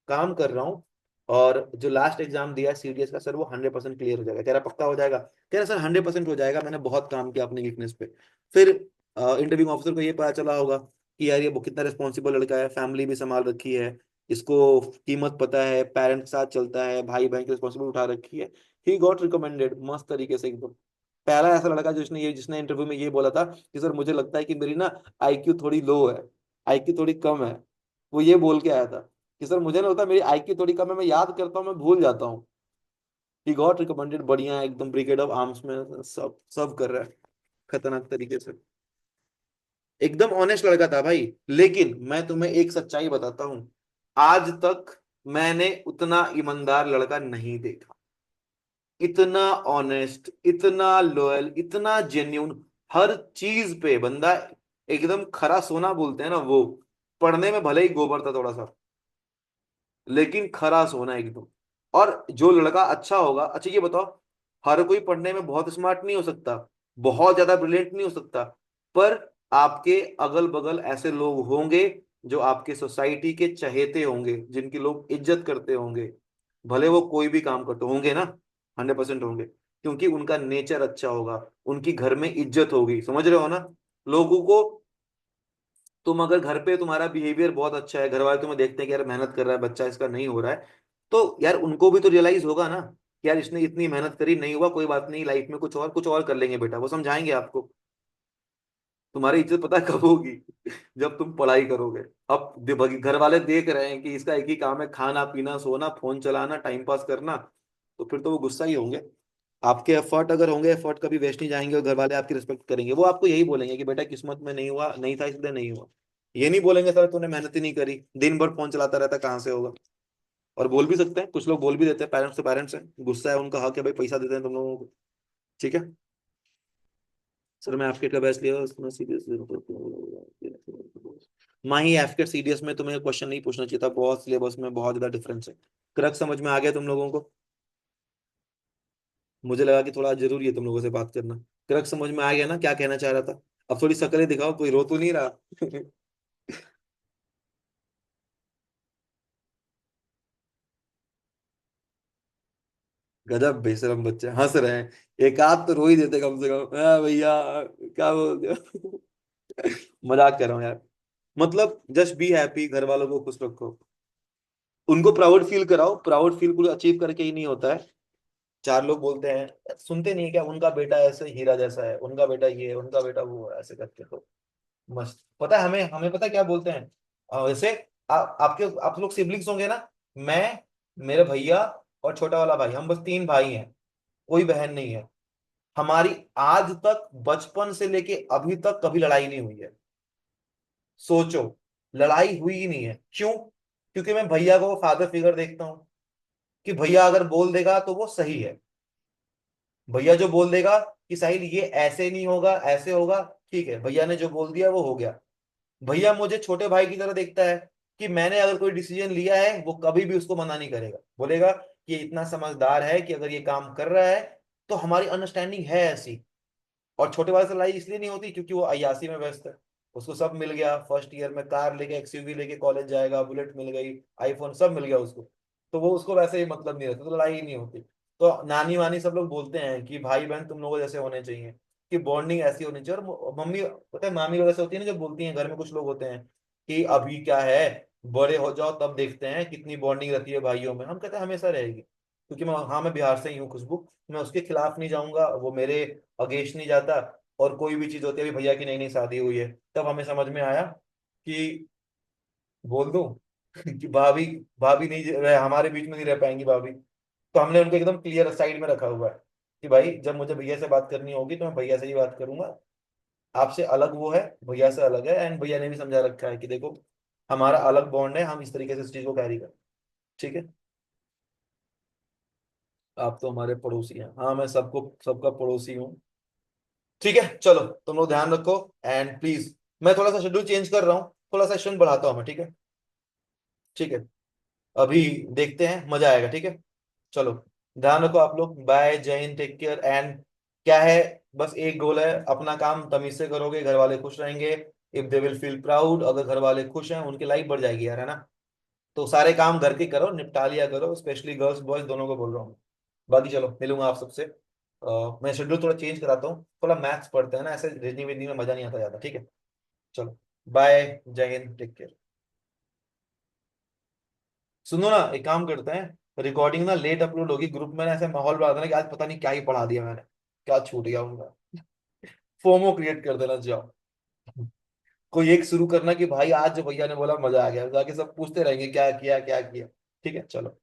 काम कर रहा हूँ। और जो लास्ट एग्जाम दिया है सीडीएस का, सर वो 100% क्लियर हो जाएगा। कह रहा पक्का हो जाएगा? कह रहा सर 100% हो जाएगा, मैंने बहुत काम किया अपनी वीकनेस पे। फिर इंटरव्यू ऑफिसर को ये पता चला होगा कि यार ये वो कितना रिस्पॉन्सिबल लड़का है, फैमिली भी संभाल रखी है, इसको कीमत पता है, पेरेंट्स के साथ चलता है, भाई बहन की रिस्पॉन्सिबिलिटी उठा रखी है। ही गॉट रिकमेंडेड मस्त तरीके से एकदम। पहला ऐसा लड़का जिसने इंटरव्यू में ये बोला था कि सर मुझे लगता है कि मेरी ना आईक्यू थोड़ी लो है, आईक्यू थोड़ी कम है, वो ये बोल के आया था कि सर मुझे ना होता है मेरी आईक्यू थोड़ी कम है, मैं याद करता हूँ मैं भूल जाता हूँ। ही गॉट रिकमेंडेड, बढ़िया एकदम ब्रिगेड ऑफ आर्म्स में सब सब कर रहा है खतरनाक तरीके से। एकदम ऑनेस्ट लड़का था भाई। लेकिन मैं तुम्हें एक सच्चाई बताता हूँ, आज तक मैंने उतना ईमानदार लड़का नहीं देखा, इतना ऑनेस्ट, इतना लॉयल, इतना जेन्यून, हर चीज पे बंदा एकदम खरा सोना बोलते हैं ना वो। पढ़ने में भले ही गोबर था थोड़ा सा, लेकिन खरा सोना एकदम। और जो लड़का अच्छा होगा, अच्छा ये बताओ, हर कोई पढ़ने में बहुत स्मार्ट नहीं हो सकता, बहुत ज्यादा ब्रिलियंट नहीं हो सकता, पर आपके अगल बगल ऐसे लोग होंगे जो आपके सोसाइटी के चहेते होंगे, जिनकी लोग इज्जत करते होंगे, भले वो कोई भी काम करते होंगे ना, 100% होंगे, क्योंकि उनका नेचर अच्छा होगा, उनकी घर में इज्जत होगी, समझ रहे हो ना लोगों को। तुम अगर घर पे तुम्हारा बिहेवियर बहुत अच्छा है, घर वाले तुम्हें देखते हैं कि यार मेहनत कर रहा है बच्चा, इसका नहीं हो रहा है, तो यार उनको भी तो रियलाइज होगा ना कि यार इसने इतनी मेहनत करी, नहीं हुआ कोई बात नहीं, लाइफ में कुछ और कर लेंगे बेटा, वो समझाएंगे आपको। तुम्हारी इज्जत पता है कब होगी? जब तुम पढ़ाई करोगे। अब घर वाले देख रहे हैं कि इसका एक ही काम है, खाना पीना सोना फोन चलाना टाइम पास करना, तो फिर तो वो गुस्सा ही होंगे। आपके एफर्ट अगर होंगे, एफर्ट कभी वेस्ट नहीं जाएंगे, और घर वाले आपकी रिस्पेक्ट करेंगे, वो आपको यही बोलेंगे कि बेटा किस्मत में नहीं हुआ, नहीं था इसलिए नहीं हुआ। ये नहीं बोलेंगे सर तूने मेहनत ही नहीं करी, दिन भर फोन चलाता रहता, कहाँ से होगा। और बोल भी सकते हैं, कुछ लोग बोल भी देते हैं, पेरेंट्स तो पेरेंट्स हैं, गुस्सा है उनका हक है भाई, पैसा देते हैं तुम लोगों को। ठीक है सर, मैं एफकेट का बैच लिया उसमें सीडीएस, माही एफकेट सीडीएस में तुम्हें क्वेश्चन नहीं पूछना चाहिए था, बहुत सिलेबस में बहुत ज्यादा डिफरेंस है। क्रक समझ में आ गया तुम लोगों को? मुझे लगा कि थोड़ा जरूरी है तुम लोगों से बात करना। क्रक समझ में आ गया ना क्या कहना चाह रहा था? अब थोड़ी शक्लें दिखाओ, कोई रो तो नहीं रहा? गजब बेशरम बच्चे हंस रहे हैं, एक आध तो रो ही देते कम से कम। हाँ भैया, क्या बोल दिया? मजाक कर रहा हूँ यार। मतलब जस्ट बी हैप्पी, घर वालों को खुश रखो, उनको प्राउड फील कराओ। प्राउड फील कुछ अचीव करके ही नहीं होता है। चार लोग बोलते हैं, सुनते नहीं है क्या, उनका बेटा ऐसे हीरा जैसा है, उनका बेटा ये है, उनका बेटा वो है, ऐसे करके तो मस्त। पता है हमें हमें पता है क्या बोलते हैं? वैसे आपके आप लोग सिबलिंग्स होंगे ना। मैं, मेरे भैया और छोटा वाला भाई, हम बस तीन भाई हैं, कोई बहन नहीं है। हमारी आज तक बचपन से लेके अभी तक कभी लड़ाई नहीं हुई है। सोचो, लड़ाई हुई ही नहीं है, क्यों? क्योंकि मैं भैया को फादर फिगर देखता हूँ, कि भैया अगर बोल देगा तो वो सही है। भैया जो बोल देगा कि साहिल ये ऐसे नहीं होगा, ऐसे होगा, ठीक है, भैया ने जो बोल दिया वो हो गया। भैया मुझे छोटे भाई की तरह देखता है, कि मैंने अगर कोई डिसीजन लिया है वो कभी भी उसको मना नहीं करेगा, बोलेगा कि ये इतना समझदार है कि अगर ये काम कर रहा है तो हमारी अंडरस्टैंडिंग है ऐसी। और छोटे वाले से लड़ाई इसलिए नहीं होती क्योंकि वो अय्यासी में व्यस्त है, उसको सब मिल गया, फर्स्ट ईयर में कार लेके एक्सयूवी लेके कॉलेज जाएगा, बुलेट मिल गई, आईफोन सब मिल गया उसको, तो वो उसको वैसे ही मतलब नहीं रहता, तो लड़ाई ही नहीं होती। तो नानी वानी सब लोग बोलते हैं कि भाई बहन तुम लोगों जैसे होने चाहिए, कि बॉन्डिंग ऐसी होनी चाहिए। और मम्मी, पता है मामी लोग ऐसे होती है ना, जो बोलती हैं, घर में कुछ लोग होते हैं कि अभी क्या है, बड़े हो जाओ तब देखते हैं कितनी बॉन्डिंग रहती है भाइयों में। हम कहते हैं हमेशा रहेगी, क्योंकि मैं, हाँ मैं बिहार से ही हूँ खुशबू, मैं उसके खिलाफ नहीं जाऊंगा, वो मेरे अगेंस्ट नहीं जाता। और कोई भी चीज होती है, अभी भैया की नई नई शादी हुई है, तब हमें समझ में आया कि बोल दूं कि भाभी, भाभी नहीं हमारे बीच में नहीं रह पाएंगी भाभी। तो हमने उनको एकदम क्लियर साइड में रखा हुआ है कि भाई जब मुझे भैया से बात करनी होगी तो मैं भैया से ही बात करूंगा, आपसे अलग वो है, भैया से अलग है, एंड भैया ने भी समझा रखा है कि देखो हमारा अलग बॉन्ड है, हम इस तरीके से इस चीज को कैरी करें। ठीक है। आप तो हमारे पड़ोसी हैं, हाँ मैं सबको सबका पड़ोसी हूँ। ठीक है चलो, तुम लोग ध्यान रखो। एंड प्लीज, मैं थोड़ा सा शेड्यूल चेंज कर रहा हूँ, थोड़ा सा स्ट्रेंथ बढ़ाता हूँ मैं, ठीक है। ठीक है। अभी देखते हैं, मजा आएगा, ठीक है। चलो, ध्यान रखो आप लोग, बाय, जय हिंद, टेक केयर। एंड क्या है, बस एक गोल है, अपना काम तमीज से करोगे, घर वाले खुश रहेंगे। If they will feel proud, अगर घर वाले खुश हैं उनकी लाइफ बढ़ जाएगी यार, है ना। तो सारे काम घर के करो, निपटा लिया करो, स्पेशली गर्ल्स बॉयज दोनों को बोल रहा हूँ। बाकी चलो, मिलूंगा आप सबसे। मैं शेड्यूल थोड़ा चेंज कराता हूँ, थोड़ा मैथ्स पढ़ते हैं ना, ऐसे रीजनिंग वीजनिंग में मजा नहीं आता ज्यादा, ठीक है। चलो, बाय, जय हिंद, टेक केयर। सुनो ना, एक काम करते हैं, रिकॉर्डिंग ना लेट अपलोड होगी, ग्रुप में ना ऐसे माहौल बना देना कि आज पता नहीं क्या ही पढ़ा दिया मैंने, क्या छूट गया उनका। फोमो क्रिएट कर देना, जाओ। कोई एक शुरू करना कि भाई आज जो भैया ने बोला मजा आ गया, जाके सब पूछते रहेंगे क्या किया क्या किया। ठीक है चलो।